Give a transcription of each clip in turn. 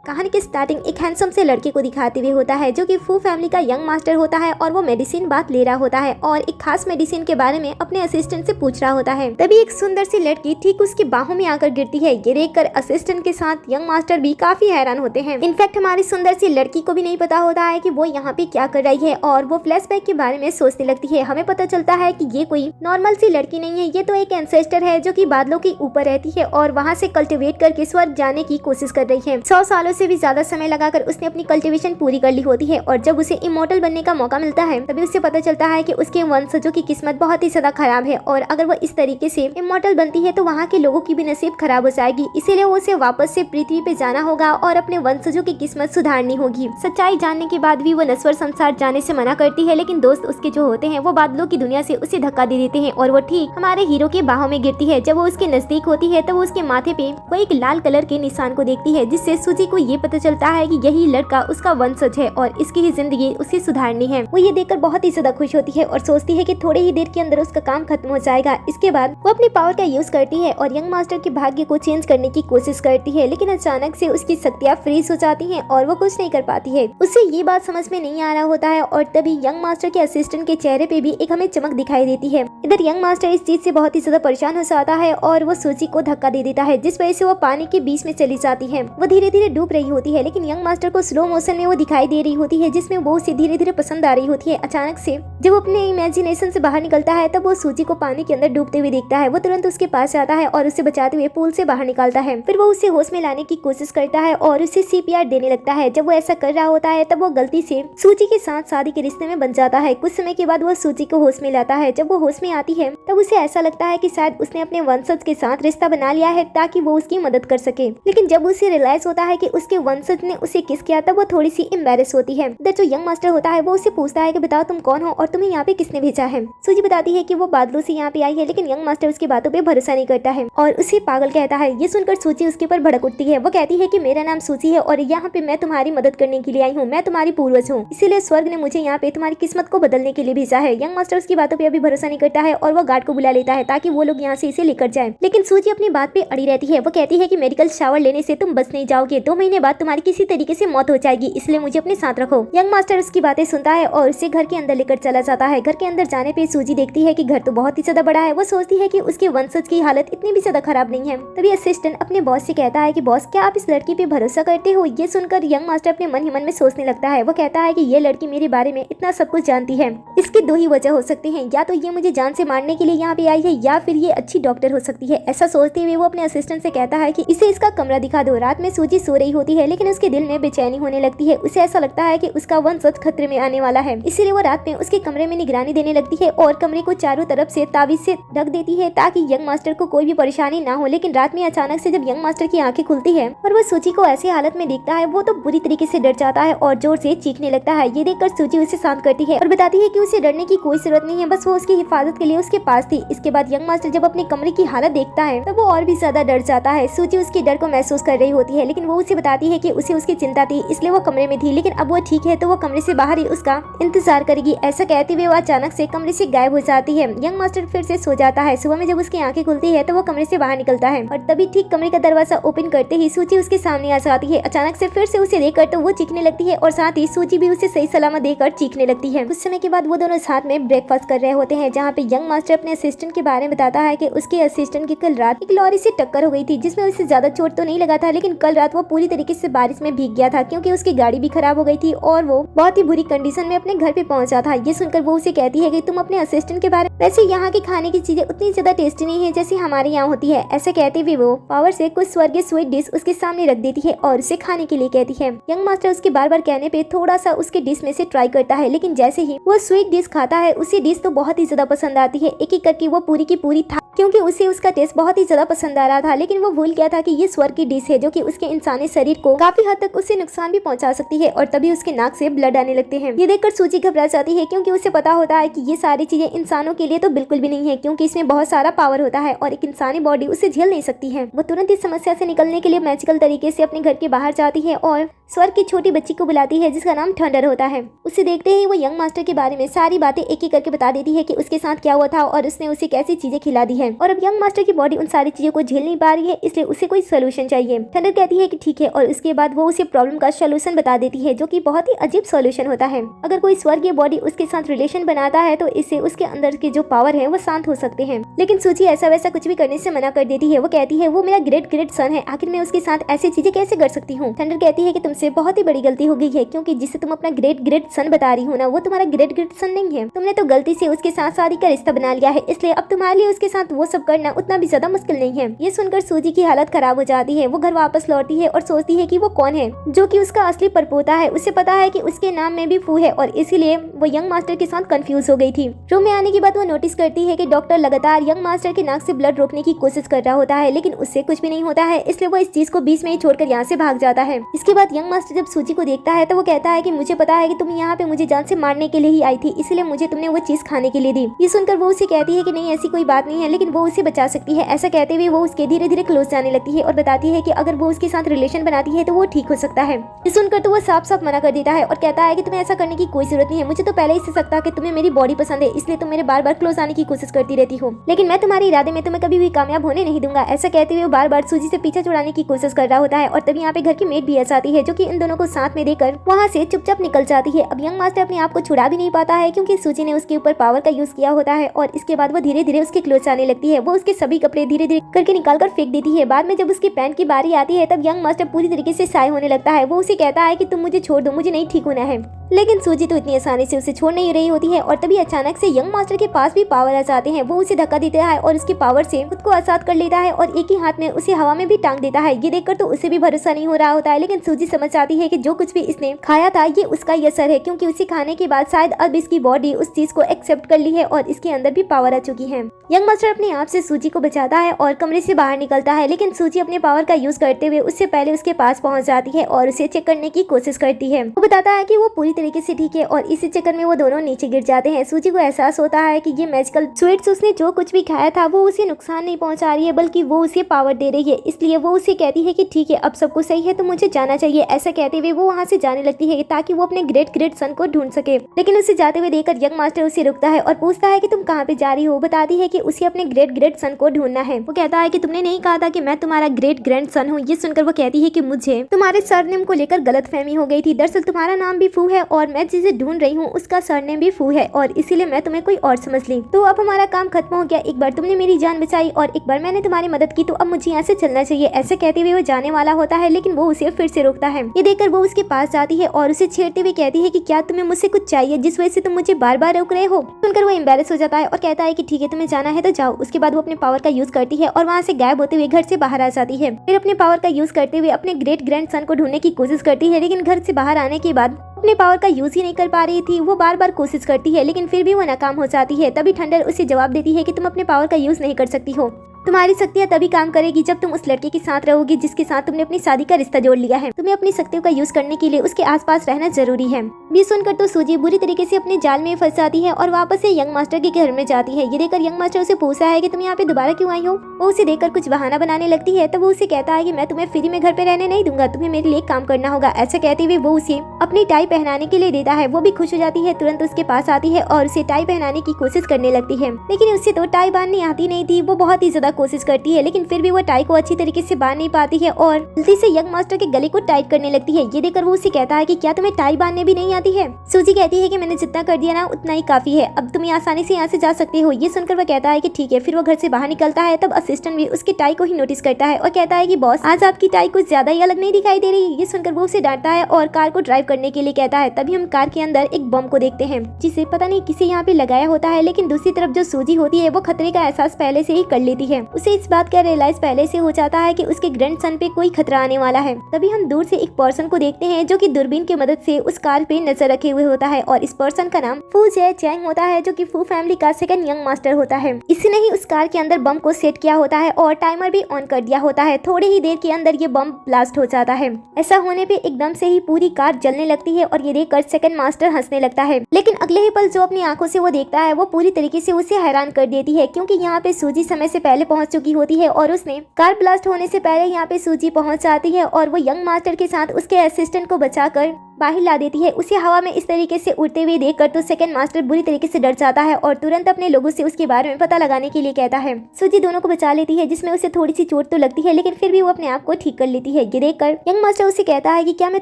कहानी की स्टार्टिंग एक हैंडसम से लड़के को दिखाते हुए होता है जो कि फू फैमिली का यंग मास्टर होता है और वो मेडिसिन बात ले रहा होता है और एक खास मेडिसिन के बारे में अपने असिस्टेंट से पूछ रहा होता है। तभी एक सुंदर सी लड़की ठीक उसकी बाहों में आकर गिरती है। ये देखकर असिस्टेंट के साथ यंग मास्टर भी काफी हैरान होते हैं। इनफैक्ट हमारी सुंदर सी लड़की को भी नहीं पता होता है कि वो यहाँ पे क्या कर रही है और वो फ्लैशबैक के बारे में सोचने लगती है। हमें पता चलता है कि ये कोई नॉर्मल सी लड़की नहीं है, ये तो एक एंसेस्टर है जो कि बादलों के ऊपर रहती है और वहाँ से कल्टिवेट करके स्वर्ग जाने की कोशिश कर रही है। 100 सालों से भी ज्यादा समय लगाकर उसने अपनी कल्टीवेशन पूरी कर ली होती है और जब उसे इमॉर्टल बनने का मौका मिलता है तभी उसे पता चलता है कि उसके वंशजों की किस्मत बहुत ही ज्यादा खराब है और अगर वो इस तरीके से इमॉर्टल बनती है तो वहाँ के लोगों की भी नसीब खराब हो जाएगी। इसीलिए उसे वापस से पृथ्वी पे जाना होगा और अपने वंशजों की किस्मत सुधारनी होगी। सच्चाई जानने के बाद भी वो नश्वर संसार जाने से मना करती है, लेकिन दोस्त उसके जो होते हैं वो बादलों की दुनिया से उसे धक्का दे देते हैं और वो ठीक हमारे हीरो के बाहों में गिरती है। जब वो उसके नजदीक होती है तो वो उसके माथे पे वो एक लाल कलर के निशान को देखती है, जिससे सूजी को ये पता चलता है कि यही लड़का उसका वंशज है और इसकी ही जिंदगी उसे सुधारनी है। वो ये देखकर बहुत ही ज्यादा खुश होती है और सोचती है कि थोड़ी ही देर के अंदर उसका काम खत्म हो जाएगा। इसके बाद वो अपनी पावर का यूज करती है और यंग मास्टर के भाग्य को चेंज करने की कोशिश करती है, लेकिन अचानक से उसकी शक्तियाँ फ्रीज हो जाती हैं और वो कुछ नहीं कर पाती है। उसे ये बात समझ में नहीं आ रहा होता है और तभी यंग मास्टर के असिस्टेंट के चेहरे पे भी एक हमें चमक दिखाई देती है। इधर यंग मास्टर इस चीज से बहुत ही ज्यादा परेशान हो जाता है और वो सूची को धक्का दे देता है, जिस वजह से वो पानी के बीच में चली जाती है। वो धीरे धीरे डूब रही होती है, लेकिन यंग मास्टर को स्लो मोशन में वो दिखाई दे रही होती है, जिसमें वो उसे धीरे धीरे पसंद आ रही होती है। अचानक से जब वो अपने इमेजिनेशन से बाहर निकलता है तब वो सूची को पानी के अंदर डूबते हुए देखता है। वो तुरंत उसके पास आता है और उसे बचाते हुए पूल से बाहर निकालता है। फिर वो उसे होश में लाने की कोशिश करता है और उसे सीपीआर देने लगता है। जब वो ऐसा कर रहा होता है तब वो गलती से सूची के साथ शादी के रिश्ते में बन जाता है। कुछ समय के बाद वो सूची को होश में लाता है। जब वो होश में आती है तब उसे ऐसा लगता है कि शायद उसने अपने वंशज के साथ रिश्ता बना लिया है ताकि वो उसकी मदद कर सके, लेकिन जब उसे रियलाइज होता है कि उसके वंशज ने उसे किस किया तब वो थोड़ी सी एम्बैरेस होती है। इधर जो यंग मास्टर होता है वो उसे पूछता है कि बताओ तुम कौन हो और तुम्हें यहाँ पे किसने भेजा है। सूजी बताती है कि वो बादलों से यहाँ पे आई है, लेकिन यंग मास्टर उसकी बातों पे भरोसा नहीं करता है और उसे पागल कहता है। ये सुनकर सूजी उसके ऊपर भड़क उठती है। वो कहती है कि मेरा नाम सूजी है और यहाँ पे मैं तुम्हारी मदद करने के लिए आई हूँ, मैं तुम्हारी पूर्वज हूँ, इसीलिए स्वर्ग ने मुझे यहाँ पे तुम्हारी किस्मत को बदलने के लिए भेजा है। यंग मास्टर उसकी बातों पे अभी भरोसा नहीं करता है और वो गार्ड को बुला लेता है ताकि वो लोग यहाँ से इसे लेकर जाए, लेकिन सूजी अपनी बात पे अड़ी रहती है। वो कहती है कि मेडिकल शावर लेने से तुम बच नहीं जाओगे, 2 महीने बाद तुम्हारी किसी तरीके से मौत हो जाएगी, इसलिए मुझे अपने साथ रखो। यंग मास्टर उसकी बातें सुनता है और उसे घर के अंदर लेकर चला जाता है। घर के अंदर जाने पे सूजी देखती है कि घर तो बहुत ही ज्यादा बड़ा है। वो सोचती है कि उसके वंशज की हालत इतनी भी ज्यादा खराब नहीं है। तभी असिस्टेंट अपने बॉस से कहता है कि बॉस क्या आप इस लड़की पे भरोसा करते हो। ये सुनकर यंग मास्टर अपने मन ही मन में सोचने लगता है। वो कहता है कि ये लड़की मेरे बारे में इतना सब कुछ जानती है, इसकी 2 ही वजह हो सकती है, या तो ये मुझे जान से मारने के लिए यहाँ पे आई है या फिर ये अच्छी डॉक्टर हो सकती है। ऐसा सोचते हुए वो अपने असिस्टेंट से कहता है कि इसे इसका कमरा दिखा दो। रात में सूजी सो रही होती है, लेकिन उसके दिल में बेचैनी होने लगती है। उसे ऐसा लगता है कि उसका वंशज खतरे में आने वाला है, इसीलिए वो रात में उसके कमरे में निगरानी देने लगती है और कमरे को चारों तरफ से ताबीज से ढक देती है ताकि यंग मास्टर को कोई भी परेशानी ना हो। लेकिन रात में अचानक से जब यंग मास्टर की आंखें खुलती है और वो सूची को ऐसी हालत में देखता है, वो तो बुरी तरीके से डर जाता है और जोर से चीखने लगता है। ये देखकर सूची उसे शांत करती है और बताती है कि उसे डरने की कोई जरूरत नहीं है, बस वो उसकी हिफाजत के लिए उसके पास थी। इसके बाद यंग मास्टर जब अपने कमरे की हालत देखता है तब वो और भी ज्यादा डर जाता है। सूची उसके डर को महसूस कर रही होती है, लेकिन वो उसे बताती है कि उसे उसकी चिंता थी, इसलिए वो कमरे में थी, लेकिन अब वो ठीक है तो वो कमरे से बाहर ही उसका इंतजार करेगी। ऐसा कहते हुए वो अचानक से कमरे से गायब हो जाती है। यंग मास्टर फिर से सो जाता है। सुबह में जब उसकी आंखें खुलती है तो वो कमरे से बाहर निकलता है और तभी ठीक कमरे का दरवाजा ओपन करते ही सूची उसके सामने आ जाती है। अचानक से फिर से उसे देखकर तो वो चीखने लगती है और साथ ही सूची भी उसे सही सलामत देखकर चीखने लगती है। कुछ समय के बाद वो दोनों साथ में ब्रेकफास्ट कर रहे होते हैं, जहाँ पे यंग मास्टर अपने असिस्टेंट के बारे में बताता है कि उसके असिस्टेंट की कल रात एक लॉरी से टक्कर हो गई थी, जिसमें उसे ज्यादा चोट तो नहीं लगा था, लेकिन कल रात वो पूरी तरीके से बारिश में भीग गया था क्योंकि उसकी गाड़ी भी खराब हो गई थी और वो बहुत ही बुरी कंडीशन में अपने घर पे पहुंचा था। ये सुनकर वो उसे कहती है कि तुम अपने असिस्टेंट के बारे में, वैसे यहाँ के खाने की चीजें उतनी ज्यादा टेस्टी नहीं है जैसे हमारे यहाँ होती है। ऐसा कहते हुए वो पावर से कुछ स्वर्गीय स्वीट डिश उसके सामने रख देती है और उसे खाने के लिए कहती है। यंग मास्टर उसके बार बार कहने पे थोड़ा सा उसके डिश में से ट्राई करता है, लेकिन जैसे ही वो स्वीट डिश खाता है उसे डिश तो बहुत ही ज्यादा पसंद आती है। एक एक करके वो पूरी की पूरी था क्योंकि उसे उसका टेस्ट बहुत ही ज्यादा पसंद आ रहा था, लेकिन वो भूल गया था कि ये स्वर्ग की डिश है जो कि उसके इंसानी शरीर को काफी हद तक उसे नुकसान भी पहुंचा सकती है और तभी उसके नाक से ब्लड आने लगते हैं। ये देखकर सूची घबरा जाती है क्योंकि उसे पता होता है कि ये सारी चीजें इंसानों के लिए तो बिल्कुल भी नहीं है, क्योंकि इसमें बहुत सारा पावर होता है और एक इंसानी बॉडी उसे झेल नहीं सकती है। वो तुरंत इस समस्या से निकलने के लिए मैजिकल तरीके से अपने घर के बाहर जाती है और स्वर्ग की छोटी बच्ची को बुलाती है जिसका नाम थंडर होता है। उसे देखते ही वो यंग मास्टर के बारे में सारी बातें एक एक करके बता देती है कि उसके साथ क्या हुआ था और उसने उसे कैसी चीजें खिला दी है और अब यंग मास्टर की बॉडी उन सारी चीजों को झेल नहीं पा रही है, इसलिए उसे कोई सोल्यूशन चाहिए। थंडर कहती है कि ठीक है और उसके बाद वो उसे प्रॉब्लम का सोल्यूशन बता देती है जो कि बहुत ही अजीब सोल्यूशन होता है। अगर कोई स्वर्गीय बॉडी उसके साथ रिलेशन बनाता है तो इससे उसके अंदर के जो पावर है वो शांत हो सकते हैं, लेकिन सूची ऐसा वैसा कुछ भी करने से मना कर देती है। वो कहती है वो मेरा ग्रेट ग्रेट सन है, आखिर मैं उसके साथ ऐसी चीजें कैसे कर सकती हूँ। थंडर कहती है कि तुमसे बहुत ही बड़ी गलती हो गई है, क्योंकि जिसे तुम अपना ग्रेट ग्रेट सन बता रही हो ना, वो तुम्हारा ग्रेट ग्रेट सन नहीं है। तुमने तो गलती से उसके साथ शादी का रिश्ता बना लिया है, इसलिए अब तुम्हारे लिए उसके साथ वो सब करना उतना भी ज्यादा मुश्किल नहीं है। ये सुनकर सूजी की हालत खराब हो जाती है। वो घर वापस लौटती है और सोचती है कि वो कौन है जो कि उसका असली परपोता है। उसे पता है कि उसके नाम में भी फू है और इसीलिए वो यंग मास्टर के साथ कंफ्यूज हो गई थी। रूम में आने के बाद वो नोटिस करती है कि डॉक्टर लगातार यंग मास्टर के नाक से ब्लड रोकने की कोशिश कर रहा होता है, लेकिन उससे कुछ भी नहीं होता है, इसलिए वो इस चीज को बीच में ही छोड़कर यहाँ से भाग जाता है। इसके बाद यंग मास्टर जब सूजी को देखता है तो वो कहता है कि मुझे पता है कि तुम यहाँ पे मुझे जान से मारने के लिए ही आई थी, इसलिए मुझे तुमने वो चीज खाने के लिए दी। ये सुनकर वो उसे कहती है कि नहीं ऐसी कोई बात नहीं है, लेकिन वो उसे बचा सकती है। ऐसा कहते हुए वो उसके धीरे धीरे क्लोज जाने लगती है और बताती है कि अगर वो उसके साथ रिलेशन बनाती है तो वो ठीक हो सकता है। ये सुनकर तो वो साफ साफ मना कर देता है और कहता है कि तुम्हें ऐसा करने की कोई जरूरत नहीं है, मुझे तो पहले ही से सकता कि तुम्हें मेरी बॉडी पसंद है, इसलिए तुम मेरे बार बार क्लोज आने की कोशिश करती रहती हो, लेकिन मैं तुम्हारे इरादे में तुम्हें कभी भी कामयाब होने नहीं दूंगा। ऐसा कहते हुए बार बार सूजी से पीछे छुड़ाने की कोशिश कर रहा होता है और तभी यहाँ पे घर की मेड भी ऐसा आती है जो कि इन दोनों को साथ में देकर वहाँ से चुपचाप निकल जाती है। अब यंग मास्टर अपने आप को छुड़ा भी नहीं पाता है क्योंकि सूजी ने उसके ऊपर पावर का यूज किया होता है और इसके बाद वो धीरे धीरे उसके क्लोज आने लगती है। वो उसके सभी कपड़े धीरे धीरे करके निकाल कर फेंक देती है। बाद में जब उसकी पैंट की बारी आती है तब यंग मास्टर पूरी तरीके से साय होने लगता है। वो उसे कहता है कि तुम मुझे छोड़ दो, मुझे नहीं ठीक होना है, लेकिन सूजी तो इतनी आसानी से उसे छोड़ नहीं रही होती है और तभी अचानक से यंग मास्टर के पास भी पावर आ जाते हैं। वो उसे धक्का देता है और उसकी पावर से खुद को आजाद कर लेता है और एक ही हाथ में उसे हवा में भी टांग देता है। ये देखकर तो उसे भी भरोसा नहीं हो रहा होता है, लेकिन सूजी समझ जाती है कि जो कुछ भी इसने खाया था ये उसका ही असर है, क्योंकि उसे खाने के बाद शायद अब इसकी बॉडी उस चीज को एक्सेप्ट कर ली है और इसके अंदर भी पावर आ चुकी है। यंग मास्टर अपने आप से सूजी को बचाता है और कमरे से बाहर निकलता है, लेकिन सूजी अपने पावर का यूज करते हुए उससे पहले उसके पास पहुंच जाती है और उसे चेक करने की कोशिश करती है। वो बताता है कि वो पूरी तरीके से ठीक है और इसी चक्कर में वो दोनों नीचे गिर जाते हैं। सूजी को एहसास होता है कि ये मैजिकल स्वीट्स उसने जो कुछ भी खाया था वो उसे नुकसान नहीं पहुंचा रही है, बल्कि वो उसे पावर दे रही है। इसलिए वो उसे कहती है कि ठीक है अब सब कुछ सही है तो मुझे जाना चाहिए। ऐसा कहते हुए वो वहाँ से जाने लगती है ताकि वो अपने ग्रेट ग्रेट सन को ढूंढ सके, लेकिन उसे जाते हुए देखकर यंग मास्टर उसे रुकता है और पूछता है कि तुम कहाँ पे जा रही हो। बताती है कि उसे अपने ग्रेट ग्रेट सन को ढूंढना है। वो कहता है कि तुमने नहीं कहा था कि मैं तुम्हारा ग्रेट ग्रैंड सन हूँ। ये सुनकर वो कहती है कि मुझे तुम्हारे सरनेम को लेकर गलतफहमी हो गई थी, दरअसल तुम्हारा नाम भी फू है और मैं जिसे ढूंढ रही हूँ उसका सरनेम भी फू है और इसीलिए मैं तुम्हें कोई और समझ ली। तो अब हमारा काम खत्म हो गया, एक बार तुमने मेरी जान बचाई और एक बार मैंने तुम्हारी मदद की, तो अब मुझे यहाँ से चलना चाहिए। ऐसे कहते हुए वो जाने वाला होता है, लेकिन वो उसे फिर से रोकता है। ये देखकर वो उसके पास जाती है और उसे छेड़ते हुए कहती है कि क्या तुम्हें मुझसे कुछ चाहिए जिस वजह से तुम मुझे बार बार रोक रहे हो। सुनकर वो एम्बेरस हो जाता है और कहता है कि ठीक है तुम्हें जाना है तो जाओ। उसके बाद वो अपने पावर का यूज करती है और वहाँ से गायब होते हुए घर से बाहर आ जाती है। फिर अपने पावर का यूज करते हुए अपने ग्रेट ग्रैंड सन को ढूंढने की कोशिश करती है, लेकिन घर से बाहर आने के बाद अपने पावर का यूज ही नहीं कर पा रही थी। वो बार बार कोशिश करती है लेकिन फिर भी वो नाकाम हो जाती है। तभी थंडर उसे जवाब देती है कि तुम अपने पावर का यूज नहीं कर सकती हो, तुम्हारी शक्तियाँ तभी काम करेगी जब तुम उस लड़के के साथ रहोगी जिसके साथ तुमने अपनी शादी का रिश्ता जोड़ लिया है। तुम्हें अपनी शक्तियों का यूज करने के लिए उसके आसपास रहना जरूरी है। ये सुनकर तो सूजी बुरी तरीके से अपने जाल में फंस जाती है और वापस से यंग मास्टर के घर में जाती है। ये देखकर यंग मास्टर उसे पूछता है कि तुम यहाँ पे दोबारा क्यों आई हो। वो उसे देखकर कुछ बहाना बनाने लगती है, तब वो उसे कहता है कि मैं तुम्हें फ्री में घर पे रहने नहीं दूंगा, तुम्हें मेरे लिए काम करना होगा। ऐसा कहते हुए वो उसे अपनी टाई पहनाने के लिए देता है। वो भी खुश हो जाती है, तुरंत उसके पास आती है और उसे टाई पहनाने की कोशिश करने लगती है, लेकिन उससे तो टाई बांधनी आती नहीं थी। वो बहुत ही ज्यादा कोशिश करती है लेकिन फिर भी वो टाई को अच्छी तरीके से बांध नहीं पाती है और जल्दी से यंग मास्टर के गले को टाइट करने लगती है। ये देखकर वो उसे कहता है कि क्या तुम्हें टाई बांधने भी नहीं आती है। सूजी कहती है कि मैंने जितना कर दिया ना उतना ही काफी है, अब तुम आसानी से यहाँ से जा सकते हो। ये सुनकर वो कहता है कि ठीक है। फिर वो घर से बाहर निकलता है, तब असिस्टेंट भी उसकी टाई को ही नोटिस करता है और कहता है कि बॉस आज आपकी टाई कुछ ज्यादा ही अलग नहीं दिखाई दे रही। ये सुनकर वो उसे डांटता है और कार को ड्राइव करने के लिए कहता है। तभी हम कार के अंदर एक बम को देखते हैं जिसे पता नहीं किसे यहाँ पे लगाया होता है, लेकिन दूसरी तरफ जो सूजी होती है वो खतरे का एहसास पहले से ही कर लेती है। उसे इस बात का रियलाइज पहले से हो जाता है कि उसके ग्रैंड सन पे कोई खतरा आने वाला है। तभी हम दूर से एक पर्सन को देखते हैं जो कि दूरबीन की मदद से उस कार पे नजर रखे हुए होता है और इस पर्सन का नाम फू जे चैंग होता है जो कि फू फैमिली का सेकंड यंग मास्टर होता है। इसने ही उस कार के अंदर बम को सेट किया होता है और टाइमर भी ऑन कर दिया होता है। थोड़ी ही देर के अंदर ये बम ब्लास्ट हो जाता है। ऐसा होने पे एकदम से ही पूरी कार जलने लगती है और ये देखकर सेकंड मास्टर हंसने लगता है, लेकिन अगले ही पल जो अपनी आंखों से वो देखता है वो पूरी तरीके से उसे हैरान कर देती है, क्योंकि यहाँ पे सूजी समय से पहले पहुंच चुकी होती है और उसने कार ब्लास्ट होने से पहले यहाँ पे सूजी पहुंच जाती है और वो यंग मास्टर के साथ उसके असिस्टेंट को बचाकर बाहर ला देती है। उसे हवा में इस तरीके से उड़ते हुए देखकर तो सेकंड मास्टर बुरी तरीके से डर जाता है और तुरंत अपने लोगों से उसके बारे में पता लगाने के लिए कहता है। सूजी दोनों को बचा लेती है, जिसमें उसे थोड़ी सी चोट तो लगती है, लेकिन फिर भी वो अपने आप को ठीक कर लेती है। ये देखकर यंग मास्टर उसे कहता है कि क्या मैं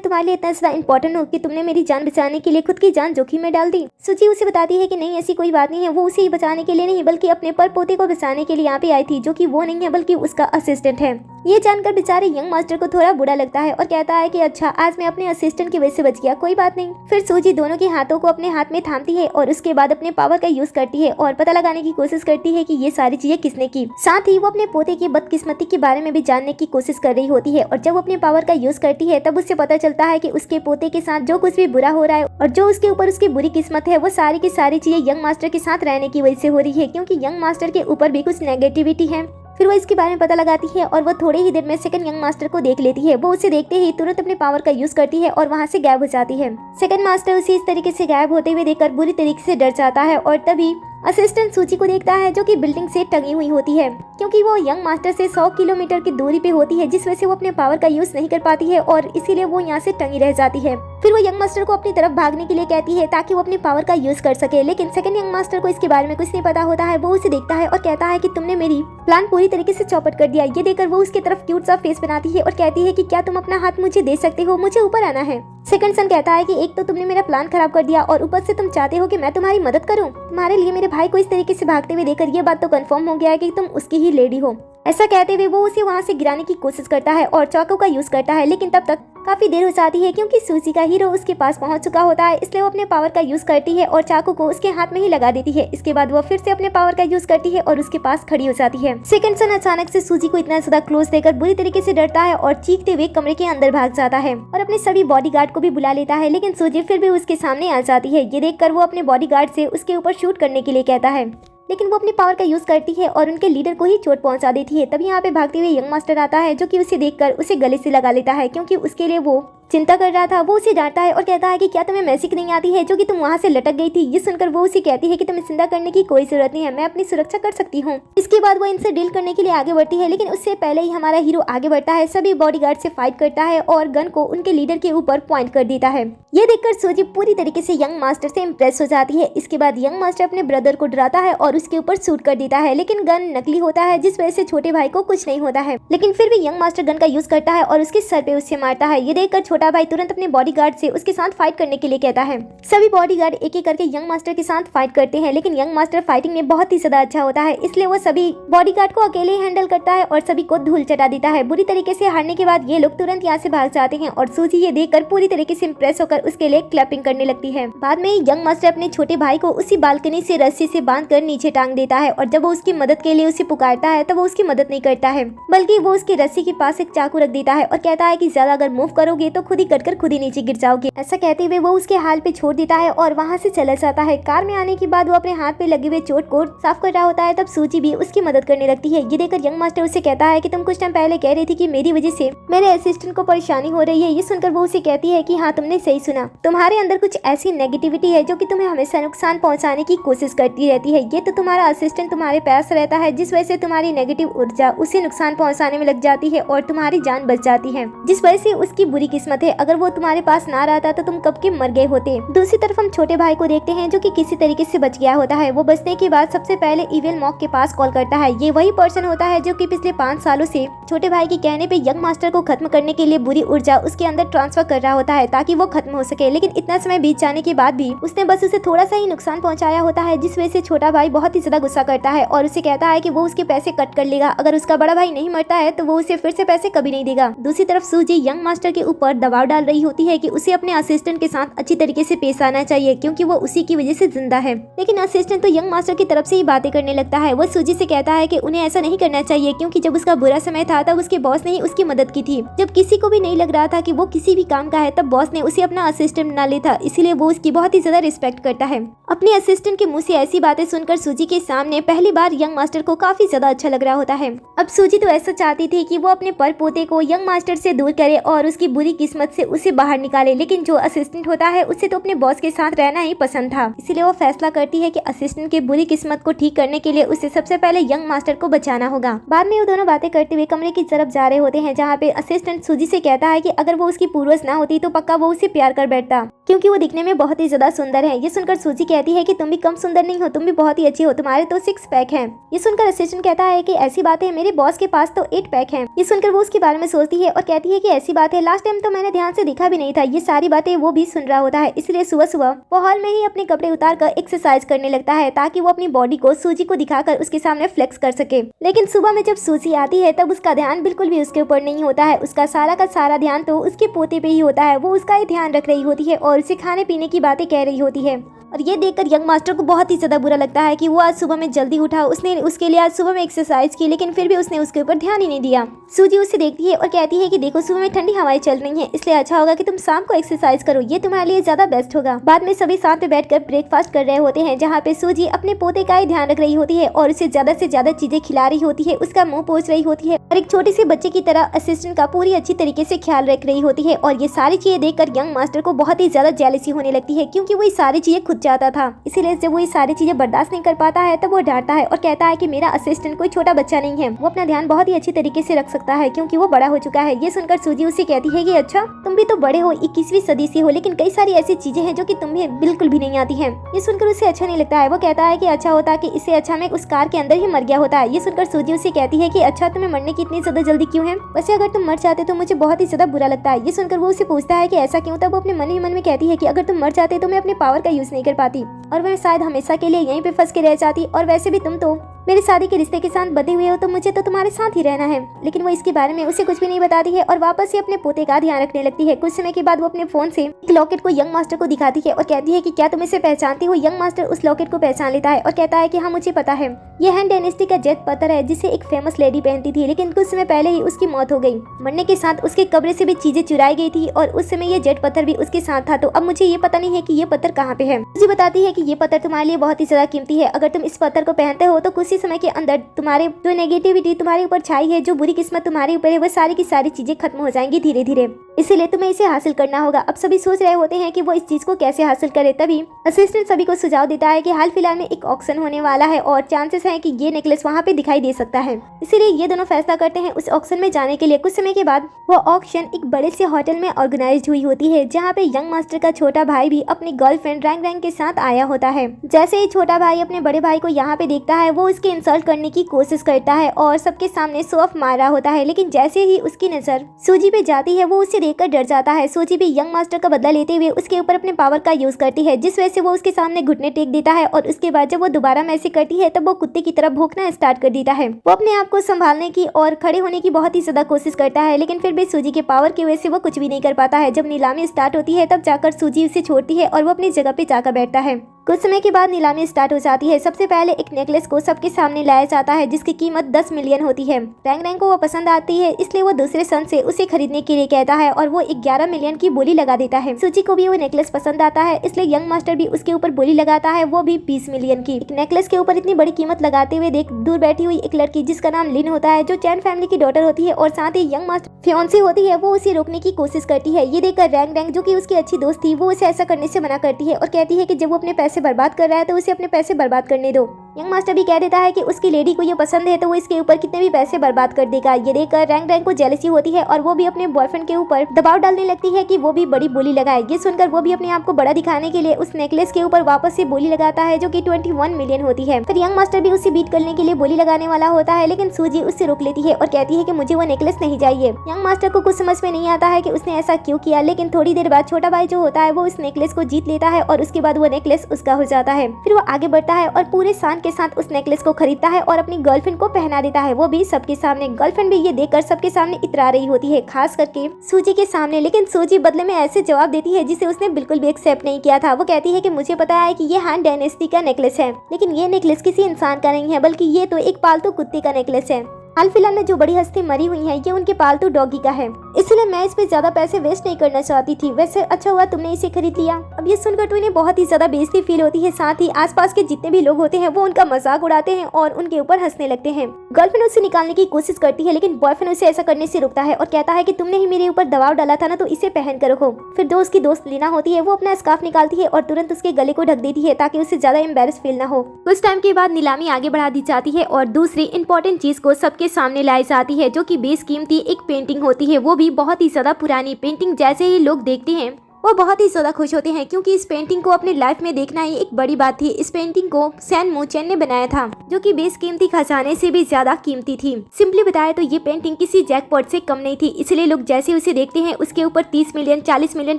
तुम्हारे लिए इतना ज्यादा इंपॉर्टेंट हूँ कि तुमने मेरी जान बचाने के लिए खुद की जान जोखिम में डाल दी। सूजी उसे बताती है कि नहीं, ऐसी कोई बात नहीं है, वो उसे ही बचाने के लिए नहीं बल्कि अपने पर पोते को बचाने के लिए यहाँ पे आई थी, जो कि वो नहीं है बल्कि उसका असिस्टेंट है। ये जानकर बेचारे यंग मास्टर को थोड़ा बुरा लगता है और कहता है कि अच्छा, आज मैं अपने असिस्टेंट की वजह से बच गया, कोई बात नहीं। फिर सूजी दोनों के हाथों को अपने हाथ में थामती है और उसके बाद अपने पावर का यूज करती है और पता लगाने की कोशिश करती है कि ये सारी चीजें किसने की। साथ ही वो अपने पोते की बदकिस्मती के बारे में भी जानने की कोशिश कर रही होती है और जब वो अपने पावर का यूज करती है तब उससे पता चलता है कि उसके पोते के साथ जो कुछ भी बुरा हो रहा है और जो उसके ऊपर उसकी बुरी किस्मत है वो सारी की सारी चीजें यंग मास्टर के साथ रहने की वजह से हो रही है, क्योंकि यंग मास्टर के ऊपर भी कुछ नेगेटिविटी है। फिर वो इसके बारे में पता लगाती है और वो थोड़े ही देर में सेकंड यंग मास्टर को देख लेती है। वो उसे देखते ही तुरंत अपने पावर का यूज करती है और वहाँ से गायब हो जाती है। सेकंड मास्टर उसे इस तरीके से गायब होते हुए देखकर बुरी तरीके से डर जाता है और तभी असिस्टेंट सूची को देखता है, जो कि बिल्डिंग से टंगी हुई होती है, क्योंकि वो यंग मास्टर से 100 किलोमीटर की दूरी पे होती है, जिस वजह से वो अपने पावर का यूज नहीं कर पाती है और इसीलिए वो यहाँ से टंगी रह जाती है। फिर वो यंग मास्टर को अपनी तरफ भागने के लिए कहती है ताकि वो अपने पावर का यूज कर सके, लेकिन सेकंड यंग मास्टर को इसके बारे में कुछ नहीं पता होता है। वो उसे देखता है और कहता है कि तुमने मेरी प्लान पूरी तरीके से चौपट कर दिया। ये देखकर वो उसकी तरफ क्यूट सा फेस बनाती है और कहती है कि क्या तुम अपना हाथ मुझे दे सकते हो, मुझे ऊपर आना है। सेकंड सन कहता है कि एक तो तुमने मेरा प्लान खराब कर दिया और ऊपर से तुम चाहते हो कि मैं तुम्हारी मदद करूं। तुम्हारे लिए मेरे भाई को इस तरीके से भागते हुए देखकर ये बात तो कंफर्म हो गया है कि तुम उसकी ही लेडी हो। ऐसा कहते हुए वो उसे वहाँ से गिराने की कोशिश करता है और चाकू का यूज करता है, लेकिन तब तक काफी देर हो जाती है क्योंकि सूजी का हीरो उसके पास पहुंच चुका होता है। इसलिए वो अपने पावर का यूज करती है और चाकू को उसके हाथ में ही लगा देती है। इसके बाद वो फिर से अपने पावर का यूज करती है और उसके पास खड़ी हो जाती है। सेकंड सन अचानक से सूजी को इतना ज्यादा क्लोज देकर बुरी तरीके से डरता है और चीखते हुए कमरे के अंदर भाग जाता है और अपने सभी बॉडीगार्ड को भी बुला लेता है, लेकिन सूजी फिर भी उसके सामने आ जाती है। ये देखकर वो अपने बॉडीगार्ड से उसके ऊपर शूट करने के लिए कहता है, लेकिन वो अपनी पावर का यूज करती है और उनके लीडर को ही चोट पहुंचा देती है। तभी यहाँ पे भागते हुए यंग मास्टर आता है, जो कि उसे देखकर उसे गले से लगा लेता है, क्योंकि उसके लिए वो चिंता कर रहा था। वो उसे डांटता है और कहता है कि क्या तुम्हें मैजिक नहीं आती है जो कि तुम वहाँ से लटक गई थी। ये सुनकर वो उसे कहती है कि तुम्हें चिंता करने की कोई जरूरत नहीं है, मैं अपनी सुरक्षा कर सकती हूँ। इसके बाद वो इनसे डील करने के लिए आगे बढ़ती है, लेकिन उससे पहले ही हमारा हीरो आगे बढ़ता है, सभी बॉडीगार्ड से फाइट करता है और गन को उनके लीडर के ऊपर पॉइंट कर देता है। ये देखकर सूजी पूरी तरीके से यंग मास्टर से इम्प्रेस हो जाती है। इसके बाद यंग मास्टर अपने ब्रदर को डराता है और उसके ऊपर शूट कर देता है, लेकिन गन नकली होता है, जिस वजह से छोटे भाई को कुछ नहीं होता है। लेकिन फिर भी यंग मास्टर गन का यूज करता है और उसके सर पे उससे मारता है। ये देखकर छोटा भाई तुरंत अपने बॉडीगार्ड से उसके साथ फाइट करने के लिए कहता है। सभी बॉडीगार्ड एक एक करके यंग मास्टर के साथ फाइट करते हैं, लेकिन यंग मास्टर फाइटिंग में बहुत ही ज्यादा अच्छा होता है, इसलिए वो सभी बॉडीगार्ड को अकेले ही हैंडल करता है और सभी को धूल चटा देता है। बुरी तरीके से हारने के बाद ये लोग तुरंत यहाँ से भाग जाते हैं और सूजी ये देखकर पूरी तरीके से इम्प्रेस होकर उसके लिए क्लैपिंग करने लगती है। बाद में यंग मास्टर अपने छोटे भाई को उसी बालकनी से रस्सी से बांधकर नीचे टांग देता है और जब वो उसकी मदद के लिए उसे पुकारता है तब वो उसकी मदद नहीं करता है, बल्कि वो उसकी रस्सी के पास एक चाकू रख देता है और कहता है कि ज्यादा अगर मूव करोगे तो खुद ही कटकर खुद ही नीचे गिर जाओगे। ऐसा कहते हुए वो उसके हाल पे छोड़ देता है और वहाँ से चला जाता है। कार में आने के बाद वो अपने हाथ पे लगे हुए चोट को साफ कर रहा होता है, तब सूजी भी उसकी मदद करने लगती है। ये देखकर यंग मास्टर उसे कहता है कि तुम कुछ टाइम पहले कह रही थी कि मेरी वजह से मेरे असिस्टेंट को परेशानी हो रही है। ये सुनकर वो उसे कहती है कि हाँ, तुमने सही सुना, तुम्हारे अंदर कुछ ऐसी नेगेटिविटी है जो कि तुम्हें हमेशा नुकसान पहुंचाने की कोशिश करती रहती है। ये तो तुम्हारा असिस्टेंट तुम्हारे पास रहता है, जिस वजह से तुम्हारी नेगेटिव ऊर्जा उसे नुकसान पहुंचाने में लग जाती है और तुम्हारी जान बच जाती है, जिस वजह से उसकी बुरी किस्मत है। अगर वो तुम्हारे पास ना रहता तो तुम कब के मर गए होते। दूसरी तरफ हम छोटे भाई को देखते हैं, जो कि किसी तरीके से बच गया होता है। वो बचने के बाद सबसे पहले इविल मॉक के पास कॉल करता है। ये वही पर्सन होता है जो कि पिछले 5 सालों से छोटे भाई के कहने पे यंग मास्टर को खत्म करने के लिए बुरी ऊर्जा उसके अंदर ट्रांसफर कर रहा होता है ताकि वो खत्म हो सके। लेकिन इतना समय बीत जाने के बाद भी उसने बस उसे थोड़ा सा ही नुकसान पहुंचाया होता है, जिस वजह से छोटा भाई बहुत ही ज्यादा गुस्सा करता है और उसे कहता है कि वो उसके पैसे कट कर लेगा। अगर उसका बड़ा भाई नहीं मरता है तो वो उसे फिर से पैसे कभी नहीं देगा। दूसरी तरफ सूजी यंग मास्टर के ऊपर दबाव डाल रही होती है कि उसे अपने असिस्टेंट के साथ अच्छी तरीके से पेश आना चाहिए, क्योंकि वो उसी की वजह से जिंदा है। लेकिन असिस्टेंट तो यंग मास्टर की तरफ से ही बातें करने लगता है। वो सूजी से कहता है कि उन्हें ऐसा नहीं करना चाहिए, क्योंकि जब उसका बुरा समय था तब उसके बॉस ने ही उसकी मदद की थी। जब किसी को भी नहीं लग रहा था कि वो किसी भी काम का है, तब बॉस ने उसे अपना असिस्टेंट बना लिया था, इसीलिए वो उसकी बहुत ही ज्यादा रिस्पेक्ट करता है। अपने असिस्टेंट के मुंह से ऐसी बातें सुनकर सूजी के सामने पहली बार यंग मास्टर को काफी ज्यादा अच्छा लग रहा होता है। अब सूजी तो ऐसा चाहती थी कि वो अपने पर पोते को यंग मास्टर से दूर करे और उसकी बुरी किस्मत किस्मत से उसे बाहर निकाले, लेकिन जो असिस्टेंट होता है उसे तो अपने बॉस के साथ रहना ही पसंद था। इसीलिए वो फैसला करती है कि असिस्टेंट की बुरी किस्मत को ठीक करने के लिए उसे सबसे पहले यंग मास्टर को बचाना होगा। बाद में वो दोनों बातें करते हुए कमरे की तरफ जा रहे होते हैं, जहाँ पे असिस्टेंट सूजी से कहता है कि अगर वो उसकी पूर्वज ना होती तो पक्का वो उसे प्यार कर बैठता, क्योंकि वो दिखने में बहुत ही ज्यादा सुंदर है। ये सुनकर सूजी कहती है कि तुम भी कम सुंदर नहीं हो, तुम भी बहुत ही अच्छी हो, तुम्हारे तो 6 पैक हैं। ये सुनकर असिस्टेंट कहता है कि ऐसी बात है, मेरे बॉस के पास तो 8 पैक हैं। ये सुनकर वो उसके बारे में सोचती है और कहती है कि ऐसी बात है, लास्ट टाइम तो मैंने ध्यान से देखा भी नहीं था। ये सारी बातें वो भी सुन रहा होता है, इसलिए सुबह सुबह वो हॉल में ही अपने कपड़े उतार कर एक्सरसाइज करने लगता है, ताकि वो अपनी बॉडी को सूजी को दिखाकर उसके सामने फ्लेक्स कर सके। लेकिन सुबह में जब सूजी आती है तब उसका ध्यान बिल्कुल भी उसके ऊपर नहीं होता है। उसका सारा का सारा ध्यान तो उसके पोते पे ही होता है। वो उसका ही ध्यान रख रही होती है और उसे खाने पीने की बातें कह रही होती है। और ये देखकर यंग मास्टर को बहुत ही ज्यादा बुरा लगता है कि वो आज सुबह में जल्दी उठा, उसने उसके लिए आज सुबह में एक्सरसाइज की, लेकिन फिर भी उसने उसके ऊपर ध्यान ही नहीं दिया। सूजी उसे देखती है और कहती है कि देखो सुबह में ठंडी हवाएं चल रही हैं, इसलिए अच्छा होगा कि तुम शाम को एक्सरसाइज करो, ये तुम्हारे लिए ज्यादा बेस्ट होगा। बाद में सभी साथ में बैठकर ब्रेकफास्ट कर रहे होते हैं, जहाँ पे सूजी अपने पोते का ही ध्यान रख रही होती है और उसे ज्यादा से ज्यादा चीजें खिला रही होती है, उसका मुंह पोंछ रही होती है और एक छोटे से बच्चे की तरह असिस्टेंट का पूरी अच्छी तरीके से ख्याल रख रही होती है। और ये सारी चीजें देखकर यंग मास्टर को बहुत ही ज्यादा जेलसी होने लगती है, क्योंकि वो ये सारी चीजें खुद चाहता था। इसीलिए जब वो ये सारी चीजें बर्दाश्त नहीं कर पाता है तब वो डांटता है और कहता है कि मेरा असिस्टेंट कोई छोटा बच्चा नहीं है, वो अपना ध्यान बहुत ही अच्छी तरीके से रख सकता है, क्योंकि वो बड़ा हो चुका है। ये सुनकर सूजी उसे कहती है कि अच्छा तुम भी तो बड़े हो, 21वीं सदी से हो, लेकिन कई सारी ऐसी चीजें हैं जो कि तुम्हें बिल्कुल भी नहीं आती हैं। ये सुनकर उसे अच्छा नहीं लगता है। वो कहता है कि अच्छा होता कि इससे अच्छा मैं उस कार के अंदर ही मर गया होता है। ये सुनकर सूजी उसे कहती है कि अच्छा तुम्हें मरने की इतनी ज्यादा जल्दी क्यों है, वैसे अगर तुम मर जाते तो मुझे बहुत ही ज्यादा बुरा लगता है। ये सुनकर वो उसे पूछता है कि ऐसा क्यों, तब वो अपने मन ही मन में कहती है कि अगर तुम मर जाते तो मैं अपने पावर का यूज नहीं कर पाती और मैं शायद हमेशा के लिए यहीं पे फंस के रह जाती। और वैसे भी तुम तो मेरी शादी के रिश्ते के साथ बंधे हुए हो, तो मुझे तो तुम्हारे साथ ही रहना है। लेकिन वो इसके बारे में उसे कुछ भी नहीं बताती है और वापस से अपने पोते का ध्यान रखने लगती है। कुछ समय के बाद वो अपने फोन से एक लॉकेट को यंग मास्टर को दिखाती है और कहती है कि क्या तुम इसे पहचानती हो। यंग मास्टर उस लॉकेट को पहचान लेता है और कहता है कि हाँ मुझे पता है, ये हैन डायनेस्टी का जेट पत्थर है जिसे एक फेमस लेडी पहनती थी, लेकिन कुछ समय पहले ही उसकी मौत हो गई। मरने के साथ उसके कब्र से भी चीजें चुराई गई थी और उस समय ये जेट पत्थर भी उसके साथ था। तो अब मुझे ये पता नहीं है कि ये पत्थर कहाँ पे है। मुझे बताती है कि ये पत्थर तुम्हारे लिए बहुत ही ज्यादा कीमती है, अगर तुम इस पत्थर को पहनते हो तो कुछ ही समय के अंदर तुम्हारे जो नेगेटिविटी तुम्हारे ऊपर छाई है, जो बुरी किस्मत तुम्हारे ऊपर है, वो सारी की सारी चीजें खत्म हो जाएंगी धीरे धीरे। इसीलिए तुम्हें इसे हासिल करना होगा। अब सभी सोच रहे होते हैं कि वो इस चीज को कैसे हासिल करे। तभी असिस्टेंट सभी को सुझाव देता है कि हाल फिलहाल में एक ऑक्शन होने वाला है और चांसेस हैं कि ये नेकलेस वहाँ पे दिखाई दे सकता है। इसीलिए ये दोनों फैसला करते हैं उस ऑक्शन में जाने के लिए। कुछ समय के बाद वो ऑक्शन एक बड़े से होटल में ऑर्गेनाइज हुई होती है, जहाँ पे यंग मास्टर का छोटा भाई भी अपनी गर्लफ्रेंड रैंग रैंग के साथ आया होता है। जैसे ही छोटा भाई अपने बड़े भाई को यहाँ पे देखता है, वो उसके इंसल्ट करने की कोशिश करता है और सबके सामने शो ऑफ मार रहा होता है। लेकिन जैसे ही उसकी नजर सूजी पे जाती है, वो उसे देखकर डर जाता है। सूजी भी यंग मास्टर का बदला लेते हुए उसके ऊपर अपने पावर का यूज करती है, जिस वजह से वो उसके सामने घुटने टेक देता है और उसके बाद जब वो दोबारा मैसेज करती है तब वो कुत्ते की तरह भौंकना स्टार्ट कर देता है। वो अपने आप को संभालने की और खड़े होने की बहुत ही ज्यादा कोशिश करता है, लेकिन फिर भी सूजी के पावर की वजह से वो कुछ भी नहीं कर पाता है। जब नीलामी स्टार्ट होती है तब जाकर सूजी उसे छोड़ती है और वो अपनी जगह पे जाकर बैठता है। कुछ समय के बाद नीलामी स्टार्ट हो जाती है। सबसे पहले एक नेकलेस को सबके सामने लाया जाता है, जिसकी कीमत 10 मिलियन होती है। रैंग रैंग को वो पसंद आती है, इसलिए वो दूसरे सन से उसे खरीदने के लिए कहता है और वो 11 मिलियन की बोली लगा देता है। सूची को भी वो नेकलेस पसंद आता है, इसलिए यंग मास्टर भी उसके ऊपर बोली लगाता है, वो भी 20 मिलियन की। एक नेकलेस के ऊपर इतनी बड़ी कीमत लगाते हुए देख दूर बैठी हुई एक लड़की जिसका नाम लिन होता है, जो चैन फैमिली की डॉटर होती है और साथ ही यंग मास्टर फियांसी होती है, वो उसे रोकने की कोशिश करती है। ये देखकर रैंग रैंग, जो कि उसकी अच्छी दोस्त थी, वो उसे ऐसा करने से मना करती है और कहती है कि जब वो अपने पैसे बर्बाद कर रहा है तो उसे अपने पैसे बर्बाद करने दो। यंग मास्टर भी कह देता है कि उसकी लेडी को ये पसंद है तो वो इसके ऊपर कितने भी पैसे बर्बाद कर देगा। ये देखकर रैंग रैंग को जेलसी होती है और वो भी अपने बॉयफ्रेंड के ऊपर दबाव डालने लगती है कि वो भी बड़ी बोली लगाए। ये सुनकर वो भी अपने आप को बड़ा दिखाने के लिए उस नेकलेस के ऊपर वापस से बोली लगाता है, जो कि 21 मिलियन होती है। फिर यंग मास्टर भी उसे बीट करने के लिए बोली लगाने वाला होता है, लेकिन सूजी उससे रोक लेती है और कहती है कि मुझे वो नेकलेस नहीं चाहिए। यंग मास्टर को कुछ समझ में नहीं आता है कि उसने ऐसा क्यों किया, लेकिन थोड़ी देर बाद छोटा भाई जो होता है वो उस नेकलेस को जीत लेता है और उसके बाद वो नेकलेस उसका हो जाता है। फिर वो आगे बढ़ता है और पूरे शान के साथ उस नेकलेस को खरीदता है और अपनी गर्लफ्रेंड को पहना देता है, वो भी सबके सामने। गर्लफ्रेंड भी ये देखकर सबके सामने इतरा रही होती है, खास करके सूजी के सामने। लेकिन सूजी बदले में ऐसे जवाब देती है जिसे उसने बिल्कुल भी एक्सेप्ट नहीं किया था। वो कहती है कि मुझे पता है कि ये हान डायनेस्टी का नेकलेस है, लेकिन ये नेकलेस किसी इंसान का नहीं है, बल्कि ये तो एक पालतू कुत्ते का नेकलेस है। हाल फिलहाल में जो बड़ी हस्ती मरी हुई है ये उनके पालतू डॉगी का है, इसलिए मैं इस पे ज्यादा पैसे वेस्ट नहीं करना चाहती थी। वैसे अच्छा हुआ तुमने इसे खरीद लिया। अब ये सुनकर तो इन्हें बहुत ही ज्यादा बेइज्जती फील होती है, साथ ही आसपास के जितने भी लोग होते हैं वो उनका मजाक उड़ाते हैं और उनके ऊपर हंसने लगते हैं। गर्लफ्रेंड उसे निकालने की कोशिश करती है, लेकिन बॉयफ्रेंड उसे ऐसा करने से रोकता है और कहता है कि तुमने ही मेरे ऊपर दबाव डाला था ना, तो इसे पहन कर रखो। फिर जो उसकी दोस्त लीना होती है वो अपना स्कार्फ निकालती है और तुरंत उसके गले को ढक देती है ताकि उसे ज्यादा एम्बेरस फील ना हो। कुछ टाइम के बाद नीलामी आगे बढ़ा दी जाती है और दूसरी इंपॉर्टेंट चीज को सबके सामने लाई जाती है, जो कि बेशकीमती एक पेंटिंग होती है, वो भी बहुत ही ज्यादा पुरानी पेंटिंग। जैसे ही लोग देखते हैं वो बहुत ही ज्यादा खुश होते हैं, क्योंकि इस पेंटिंग को अपने लाइफ में देखना ही एक बड़ी बात थी। इस पेंटिंग को सैन मोचेन ने बनाया था, जो कि बेशकीमती खजाने से भी ज्यादा कीमती थी। सिंपली बताया तो ये पेंटिंग किसी जैकपॉट से कम नहीं थी, इसलिए लोग जैसे उसे देखते हैं उसके ऊपर 30 मिलियन, 40 मिलियन,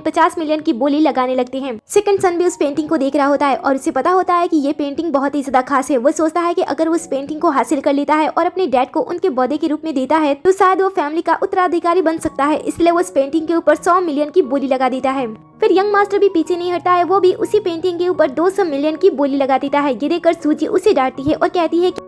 50 मिलियन की बोली लगाने लगते हैं। सेकंड सन भी उस पेंटिंग को देख रहा होता है और उसे पता होता है कि ये पेंटिंग बहुत ही ज्यादा खास है। वो सोचता है कि अगर वो उस पेंटिंग को हासिल कर लेता है और अपने डैड को उनके बर्थडे के रूप में देता है तो शायद वो फैमिली का उत्तराधिकारी बन सकता है, इसलिए वो उस पेंटिंग के ऊपर 100 मिलियन की बोली लगा देता है। फिर यंग मास्टर भी पीछे नहीं हटता है, वो भी उसी पेंटिंग के ऊपर 200 मिलियन की बोली लगा देता है। ये देखकर सूजी उसे डांटती है और कहती है कि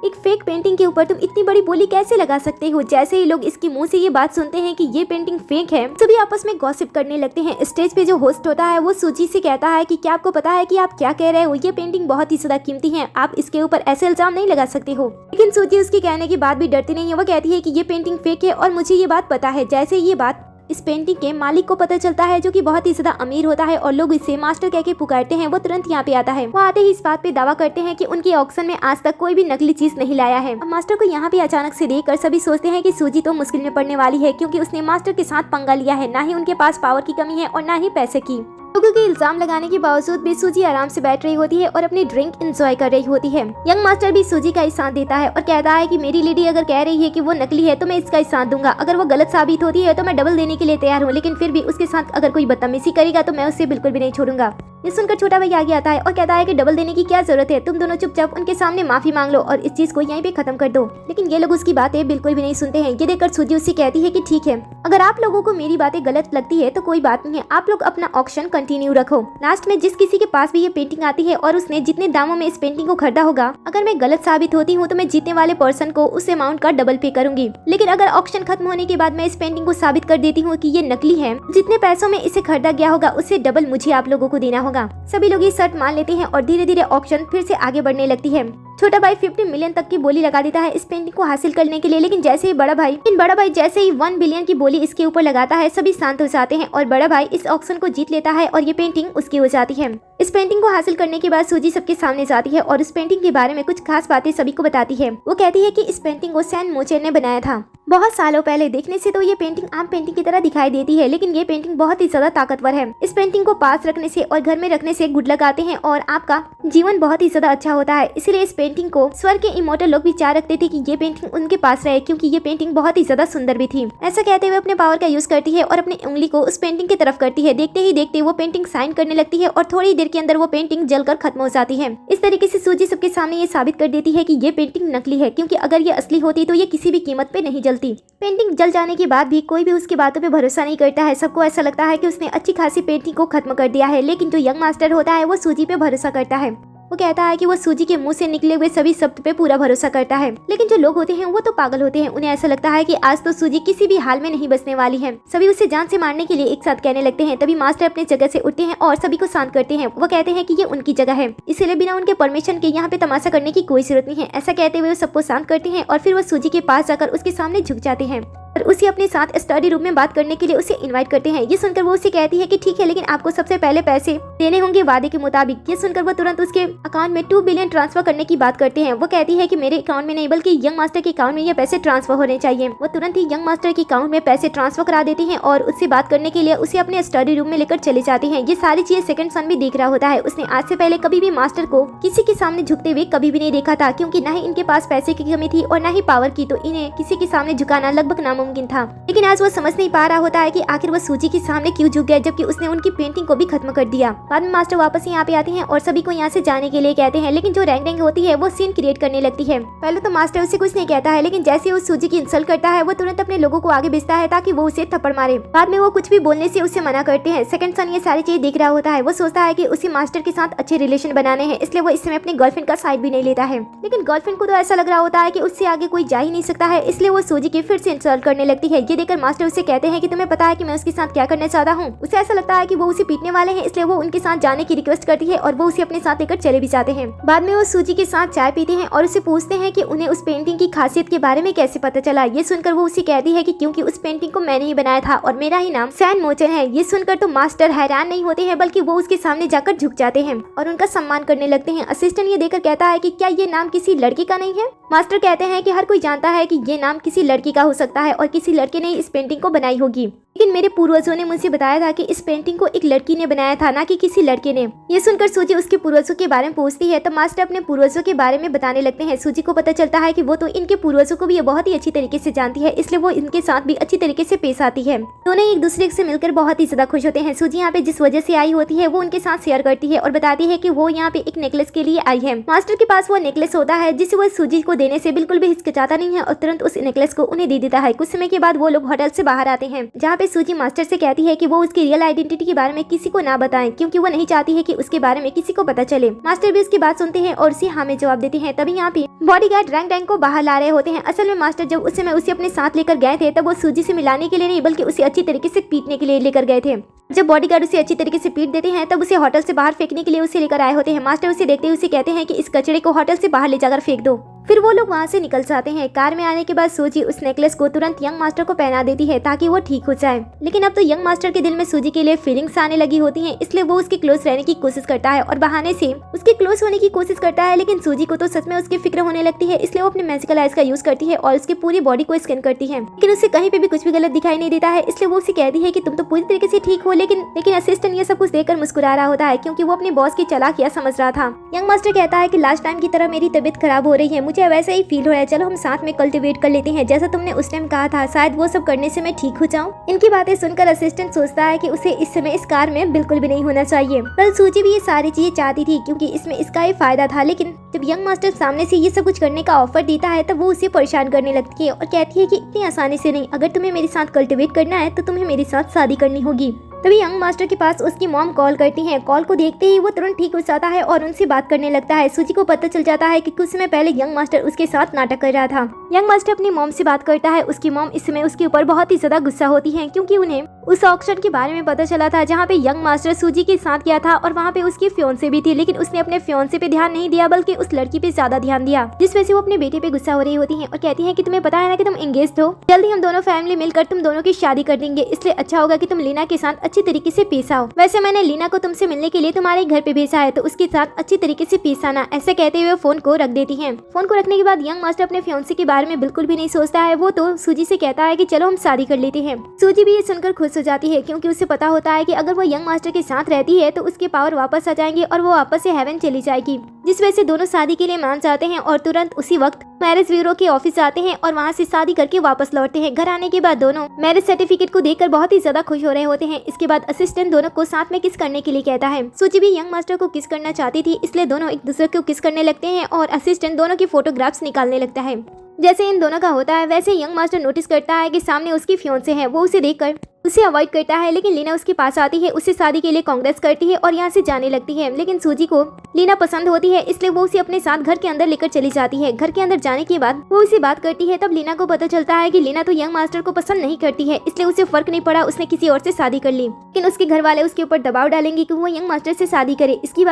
एक फेक पेंटिंग के ऊपर तुम इतनी बड़ी बोली कैसे लगा सकते हो। जैसे ही लोग इसके मुंह से ये बात सुनते हैं कि ये पेंटिंग फेक है, सभी आपस में गॉसिप करने लगते हैं। स्टेज पे जो होस्ट होता है वो सूजी से कहता है कि क्या आपको पता है कि आप क्या कह रहे हो, ये पेंटिंग बहुत ही ज्यादा कीमती है, आप इसके ऊपर ऐसे इल्जाम नहीं लगा सकते हो। लेकिन सूजी उसके कहने के बाद भी डरती नहीं है, वो कहती है कि ये पेंटिंग फेक है और मुझे ये बात पता है। जैसे ये बात इस पेंटिंग के मालिक को पता चलता है, जो कि बहुत ही ज्यादा अमीर होता है और लोग इसे मास्टर कह के पुकारते हैं, वो तुरंत यहाँ पे आता है। वो आते ही इस बात पे दावा करते हैं कि उनके ऑक्शन में आज तक कोई भी नकली चीज नहीं लाया है। अब मास्टर को यहाँ पे अचानक से देखकर सभी सोचते हैं कि सूजी तो मुश्किल में पड़ने वाली है, क्योंकि उसने मास्टर के साथ पंगा लिया है। ना ही उनके पास पावर की कमी है और ना ही पैसे की। लोगों के इल्जाम लगाने के बावजूद भी सूजी आराम से बैठ रही होती है और अपनी ड्रिंक एंजॉय कर रही होती है। यंग मास्टर भी सूजी का ही साथ देता है और कहता है कि मेरी लेडी अगर कह रही है कि वो नकली है तो मैं इसका ही साथ दूंगा। अगर वो गलत साबित होती है तो मैं डबल देने के लिए तैयार हूँ, लेकिन फिर भी उसके साथ अगर कोई बदतमीजी करेगा तो मैं उसे बिल्कुल भी नहीं छोड़ूंगा। ये सुनकर छोटा भाई आगे आता है और कहता है कि डबल देने की क्या जरूरत है, तुम दोनों चुपचाप उनके सामने माफी मांग लो और इस चीज को यहीं पे खत्म कर दो। लेकिन ये लोग उसकी बातें बिल्कुल भी नहीं सुनते हैं। ये देखकर सूजी उससे कहती है कि ठीक है, अगर आप लोगों को मेरी बातें गलत लगती है तो कोई बात नहीं है, आप लोग अपना ऑक्शन कंटिन्यू रखो। लास्ट में जिस किसी के पास भी ये पेंटिंग आती है और उसने जितने दामों में इस पेंटिंग को खरीदा होगा, अगर मैं गलत साबित होती हूँ तो मैं जीतने वाले पर्सन को उस अमाउंट का डबल पे करूंगी। लेकिन अगर ऑक्शन खत्म होने के बाद मैं इस पेंटिंग को साबित कर देती हूँ कि ये नकली है, जितने पैसों में इसे खरीदा गया होगा उससे डबल मुझे आप लोगों को देना होगा। सभी लोग शर्त मान लेते हैं और धीरे धीरे ऑक्शन फिर से आगे बढ़ने लगती है। छोटा भाई 50 मिलियन तक की बोली लगा देता है इस पेंटिंग को हासिल करने के लिए, लेकिन जैसे ही बड़ा भाई जैसे ही 1 बिलियन की बोली इसके ऊपर लगाता है, सभी शांत हो जाते हैं और बड़ा भाई इस ऑक्शन को जीत लेता है और ये पेंटिंग उसकी हो जाती है। इस पेंटिंग को हासिल करने के बाद सूजी सबके सामने जाती है और इस पेंटिंग के बारे में कुछ खास बातें सभी को बताती है। वो कहती है कि इस पेंटिंग को सैन मोचेन ने बनाया था बहुत सालों पहले। देखने से तो ये पेंटिंग आम पेंटिंग की तरह दिखाई देती है, लेकिन ये पेंटिंग बहुत ही ज्यादा ताकतवर है। इस पेंटिंग को पास रखने से और घर में रखने से गुड लक आते हैं और आपका जीवन बहुत ही ज्यादा अच्छा होता है। इसलिए इस पेंटिंग को स्वर्ग के इमोर्टल लोग भी चाह रखते थे कि ये पेंटिंग उनके पास रहे, क्योंकि ये पेंटिंग बहुत ही ज्यादा सुंदर भी थी। ऐसा कहते हुए अपने पावर का यूज करती है और अपनी उंगली को उस पेंटिंग की तरफ करती है। देखते ही देखते वो पेंटिंग साइन करने लगती है और थोड़ी देर के अंदर वो पेंटिंग जलकर खत्म हो जाती है। इस तरीके से सूजी सबके सामने ये साबित कर देती है कि ये पेंटिंग नकली है, क्योंकि अगर ये असली होती तो ये किसी भी कीमत पे नहीं जलती। पेंटिंग जल जाने के बाद भी कोई भी उसकी बातों पे भरोसा नहीं करता है। सबको ऐसा लगता है कि उसने अच्छी खासी पेंटिंग को खत्म कर दिया है, लेकिन जो यंग मास्टर होता है वो सूजी पे भरोसा करता है। वो कहता है कि वो सूजी के मुंह से निकले हुए सभी शब्द पे पूरा भरोसा करता है। लेकिन जो लोग होते हैं वो तो पागल होते हैं, उन्हें ऐसा लगता है कि आज तो सूजी किसी भी हाल में नहीं बचने वाली है। सभी उसे जान से मारने के लिए एक साथ कहने लगते हैं। तभी मास्टर अपने जगह से उठते हैं और सभी को शांत करते हैं। वो कहते हैं कि ये उनकी जगह है, इसलिए बिना उनके परमिशन के यहाँ पे तमाशा करने की कोई जरूरत नहीं है। ऐसा कहते हुए वो सबको शांत करते हैं और फिर वो सूजी के पास जाकर उसके सामने झुक जाते हैं और उसे अपने साथ स्टडी रूम में बात करने के लिए उसे इनवाइट करते हैं। ये सुनकर वो उसे कहती है कि ठीक है, लेकिन आपको सबसे पहले पैसे देने होंगे वादे के मुताबिक। ये सुनकर वो तुरंत उसके अकाउंट में 2 बिलियन ट्रांसफर करने की बात करते हैं। वो कहती है कि मेरे अकाउंट में नहीं बल्कि यंग मास्टर के अकाउंट में ये पैसे ट्रांसफर होने चाहिए। वो तुरंत ही यंग मास्टर के अकाउंट में पैसे ट्रांसफर करा देती है और उससे बात करने के लिए उसे अपने स्टडी रूम में लेकर चले जाते हैं। ये सारी चीजें सेकंड सन भी देख रहा होता है। उसने आज से पहले कभी भी मास्टर को किसी के सामने झुकते हुए कभी भी नहीं देखा था, क्योंकि न ही इनके पास पैसे की कमी थी और न ही पावर की, तो इन्हें किसी के सामने झुकाना लगभग नामुमकिन नामुमकिन था। लेकिन आज वो समझ नहीं पा रहा होता है कि आखिर वो सूजी के सामने क्यों झुक गया, जबकि उसने उनकी पेंटिंग को भी खत्म कर दिया। बाद में मास्टर वापस यहाँ पे आते हैं और सभी को यहाँ से जाने के लिए कहते हैं, लेकिन जो रैंक रैंक होती है वो सीन क्रिएट करने लगती है। पहले तो मास्टर उसे कुछ नहीं कहता है, लेकिन जैसे वो सूजी की इंसल्ट करता है वो तुरंत अपने लोगों को आगे भेजता है ताकि वो उसे थप्पड़ मारे। बाद में वो कुछ भी बोलने से उसे मना करते हैं। सेकंड सन ये सारी चीज देख रहा होता है। वो सोचता है कि उसे मास्टर के साथ अच्छे रिलेशन बनाने हैं, इसलिए वो इस समय अपनी गर्लफ्रेंड का साइड भी नहीं लेता है। लेकिन गर्लफ्रेंड को तो ऐसा लग रहा होता है कि उससे आगे कोई जा ही नहीं सकता है, इसलिए वो सूजी की फिर से इंसल्ट करने लगती है। ये देखकर मास्टर उसे कहते हैं कि तुम्हें पता है कि मैं उसके साथ क्या करना चाहता हूँ। उसे ऐसा लगता है कि वो उसे पीटने वाले हैं, इसलिए वो उनके साथ जाने की रिक्वेस्ट करती है और वो उसे अपने साथ लेकर चले भी जाते हैं। बाद में वो सूजी के साथ चाय पीते हैं और उसे पूछते हैं कि उन्हें उस पेंटिंग की खासियत के बारे में कैसे पता चला। ये सुनकर वो उसे कहती है कि क्योंकि उस पेंटिंग को मैंने ही बनाया था और मेरा ही नाम सैन मोचन है। ये सुनकर तो मास्टर हैरान नहीं होते हैं, बल्कि वो उसके सामने जाकर झुक जाते हैं और उनका सम्मान करने लगते हैं। असिस्टेंट ये देखकर कहता है कि क्या ये नाम किसी लड़की का नहीं है। मास्टर कहते हैं कि हर कोई जानता है कि ये नाम किसी लड़की का हो सकता है और किसी लड़के ने इस पेंटिंग को बनाई होगी, लेकिन मेरे पूर्वजों ने मुझे बताया था कि इस पेंटिंग को एक लड़की ने बनाया था, ना कि किसी लड़के ने। ये सुनकर सूजी उसके पूर्वजों के बारे में पूछती है, तो मास्टर अपने पूर्वजों के बारे में बताने लगते हैं। सूजी को पता चलता है कि वो तो इनके पूर्वजों को भी ये बहुत ही अच्छी तरीके से जानती है, इसलिए वो इनके साथ भी अच्छी तरीके से पेश आती है। दोनों एक दूसरे से मिलकर बहुत ही ज्यादा खुश होते हैं। सूजी यहाँ पे जिस वजह से आई होती है वो उनके साथ शेयर करती है और बताती है कि वो यहाँ पे एक नेकलेस के लिए आई है। मास्टर के पास वो नेकलेस होता है जिसे वो सूजी को देने से बिल्कुल भी हिचकिचाता नहीं है और तुरंत उस नेकलेस को उन्हें दे देता है। कुछ समय के बाद वो लोग होटल से बाहर आते हैं, जहाँ पे सूजी मास्टर से कहती है कि वो उसकी रियल आइडेंटिटी के बारे में किसी को ना बताएं, क्योंकि वो नहीं चाहती है कि उसके बारे में किसी को पता चले। मास्टर भी उसकी बात सुनते हैं और उसे हाँ में जवाब देते हैं। तभी यहाँ पे बॉडीगार्ड रैंक रैंक को बाहर ला रहे होते हैं। असल में मास्टर जब उस समय उसे अपने साथ लेकर गए थे तब वो सूजी से मिलाने के लिए नहीं, बल्कि उसे अच्छी तरीके से पीटने के लिए लेकर गए थे। जब बॉडीगार्ड उसे अच्छी तरीके से पीट देते हैं तब उसे होटल से बाहर फेंकने के लिए उसे लेकर आए होते हैं। मास्टर उसे देखते ही उसे कहते हैं कि इस कचरे को होटल से बाहर ले जाकर फेंक दो। फिर वो लोग वहाँ से निकल जाते हैं। कार में आने के बाद सूजी उस नेकलेस को तुरंत यंग मास्टर को पहना देती है ताकि वो ठीक हो जाए। लेकिन अब तो यंग मास्टर के दिल में सूजी के लिए फीलिंग्स आने लगी होती हैं, इसलिए वो उसके क्लोज रहने की कोशिश करता है और बहाने से उसके क्लोज होने की कोशिश करता है। लेकिन सूजी को तो सच में उसकी फिक्र होने लगती है, इसलिए वो अपने मैजिकल आइज का यूज करती है और उसकी पूरी बॉडी को स्कैन करती है। लेकिन उसे कहीं पे भी कुछ भी गलत दिखाई नहीं देता है, इसलिए वो उसे कहती है कि तुम तो पूरी तरीके से ठीक हो। लेकिन असिस्टेंट ये सब कुछ देखकर मुस्कुरा रहा होता है, क्योंकि वो अपने बॉस की चालाकियां समझ रहा था। यंग मास्टर कहता है कि लास्ट टाइम की तरह मेरी तबीयत खराब हो रही है, मुझे वैसा ही फील हो रहा है, चलो हम साथ में कल्टीवेट कर लेते हैं, जैसा तुमने उस टाइम कहा था, शायद वो सब करने से मैं ठीक हो जाऊं। इनकी बातें सुनकर असिस्टेंट सोचता है कि उसे इस समय इस कार में बिल्कुल भी नहीं होना चाहिए। पर सूजी भी ये सारी चीजें चाहती थी, क्योंकि इसमें इसका ही फायदा था। लेकिन जब यंग मास्टर सामने से ये सब कुछ करने का ऑफर देता है तब वो उसे परेशान करने लगती है और कहती है कि इतनी आसानी से नहीं, अगर तुम्हें मेरे साथ कल्टीवेट करना है तो तुम्हें मेरे साथ शादी करनी होगी। तभी यंग मास्टर के पास उसकी मॉम कॉल करती हैं। कॉल को देखते ही वो तुरंत ठीक हो जाता है और उनसे बात करने लगता है। सूजी को पता चल जाता है कि कुछ समय पहले यंग मास्टर उसके साथ नाटक कर रहा था। यंग मास्टर अपनी मॉम से बात करता है। उसकी मॉम इस समय उसके ऊपर बहुत ही ज्यादा गुस्सा होती है, क्योंकि उन्हें उस ऑक्शन के बारे में पता चला था जहाँ पे यंग मास्टर सूजी के साथ गया था और वहाँ पे उसकी फियोंसे भी थी। लेकिन उसने अपने फियोंसे पे ध्यान नहीं दिया, बल्कि उस लड़की पे ज्यादा ध्यान दिया, जिस वजह से वो अपने बेटे पे गुस्सा हो रही होती है और कहती है कि तुम्हें पता है ना कि तुम एंगेज्ड हो, जल्दी हम दोनों फैमिली मिलकर तुम दोनों की शादी कर देंगे, इसलिए अच्छा होगा कि तुम लीना के साथ अच्छी तरीके से पेश आओ। वैसे मैंने लीना को तुमसे मिलने के लिए तुम्हारे घर पे भेजा है, तो उसके साथ अच्छी तरीके से पेश आना। ऐसा कहते हुए फोन को रख देती हैं। फोन को रखने के बाद यंग मास्टर अपने फियोंसे के बारे में बिल्कुल भी नहीं सोचता है। वो तो सूजी से कहता है कि चलो हम शादी कर लेते हैं। सूजी भी ये सुनकर खुश हो जाती है, क्योंकि उसे पता होता है कि अगर वो यंग मास्टर के साथ रहती है तो उसके पावर वापस आ जाएंगे और वो वापस से हेवन चली जाएगी, जिस वजह से दोनों शादी के लिए मान जाते हैं और तुरंत उसी वक्त मैरिज ब्यूरो के ऑफिस आते हैं और वहाँ से शादी करके वापस लौटते हैं। घर आने के बाद दोनों मैरिज सर्टिफिकेट को देखकर बहुत ही ज्यादा खुश हो रहे होते हैं। इसके बाद असिस्टेंट दोनों को साथ में किस करने के लिए कहता है। सूजी भी यंग मास्टर को किस करना चाहती थी, इसलिए दोनों एक दूसरे को किस करने लगते हैं और असिस्टेंट दोनों की फोटोग्राफ्स निकालने लगता है। जैसे इन दोनों का होता है वैसे यंग मास्टर नोटिस करता है कि सामने उसकी फियोंसे है। वो उसे देखकर उसे अवॉइड करता है, लेकिन लीना उसके पास आती है, उससे शादी के लिए कांग्रेस करती है और यहाँ से जाने लगती है। लेकिन सूजी को लीना पसंद होती है, इसलिए वो उसे अपने साथ घर के अंदर लेकर चली जाती है। घर के अंदर जाने के बाद वो उसे बात करती है। तब लीना को पता चलता है कि लीना तो यंग मास्टर को पसंद नहीं करती है, इसलिए उसे फर्क नहीं पड़ा, उसने किसी और से शादी कर ली। लेकिन उसके घर वाले उसके ऊपर दबाव डालेंगे कि वो यंग मास्टर से शादी करे। इसकी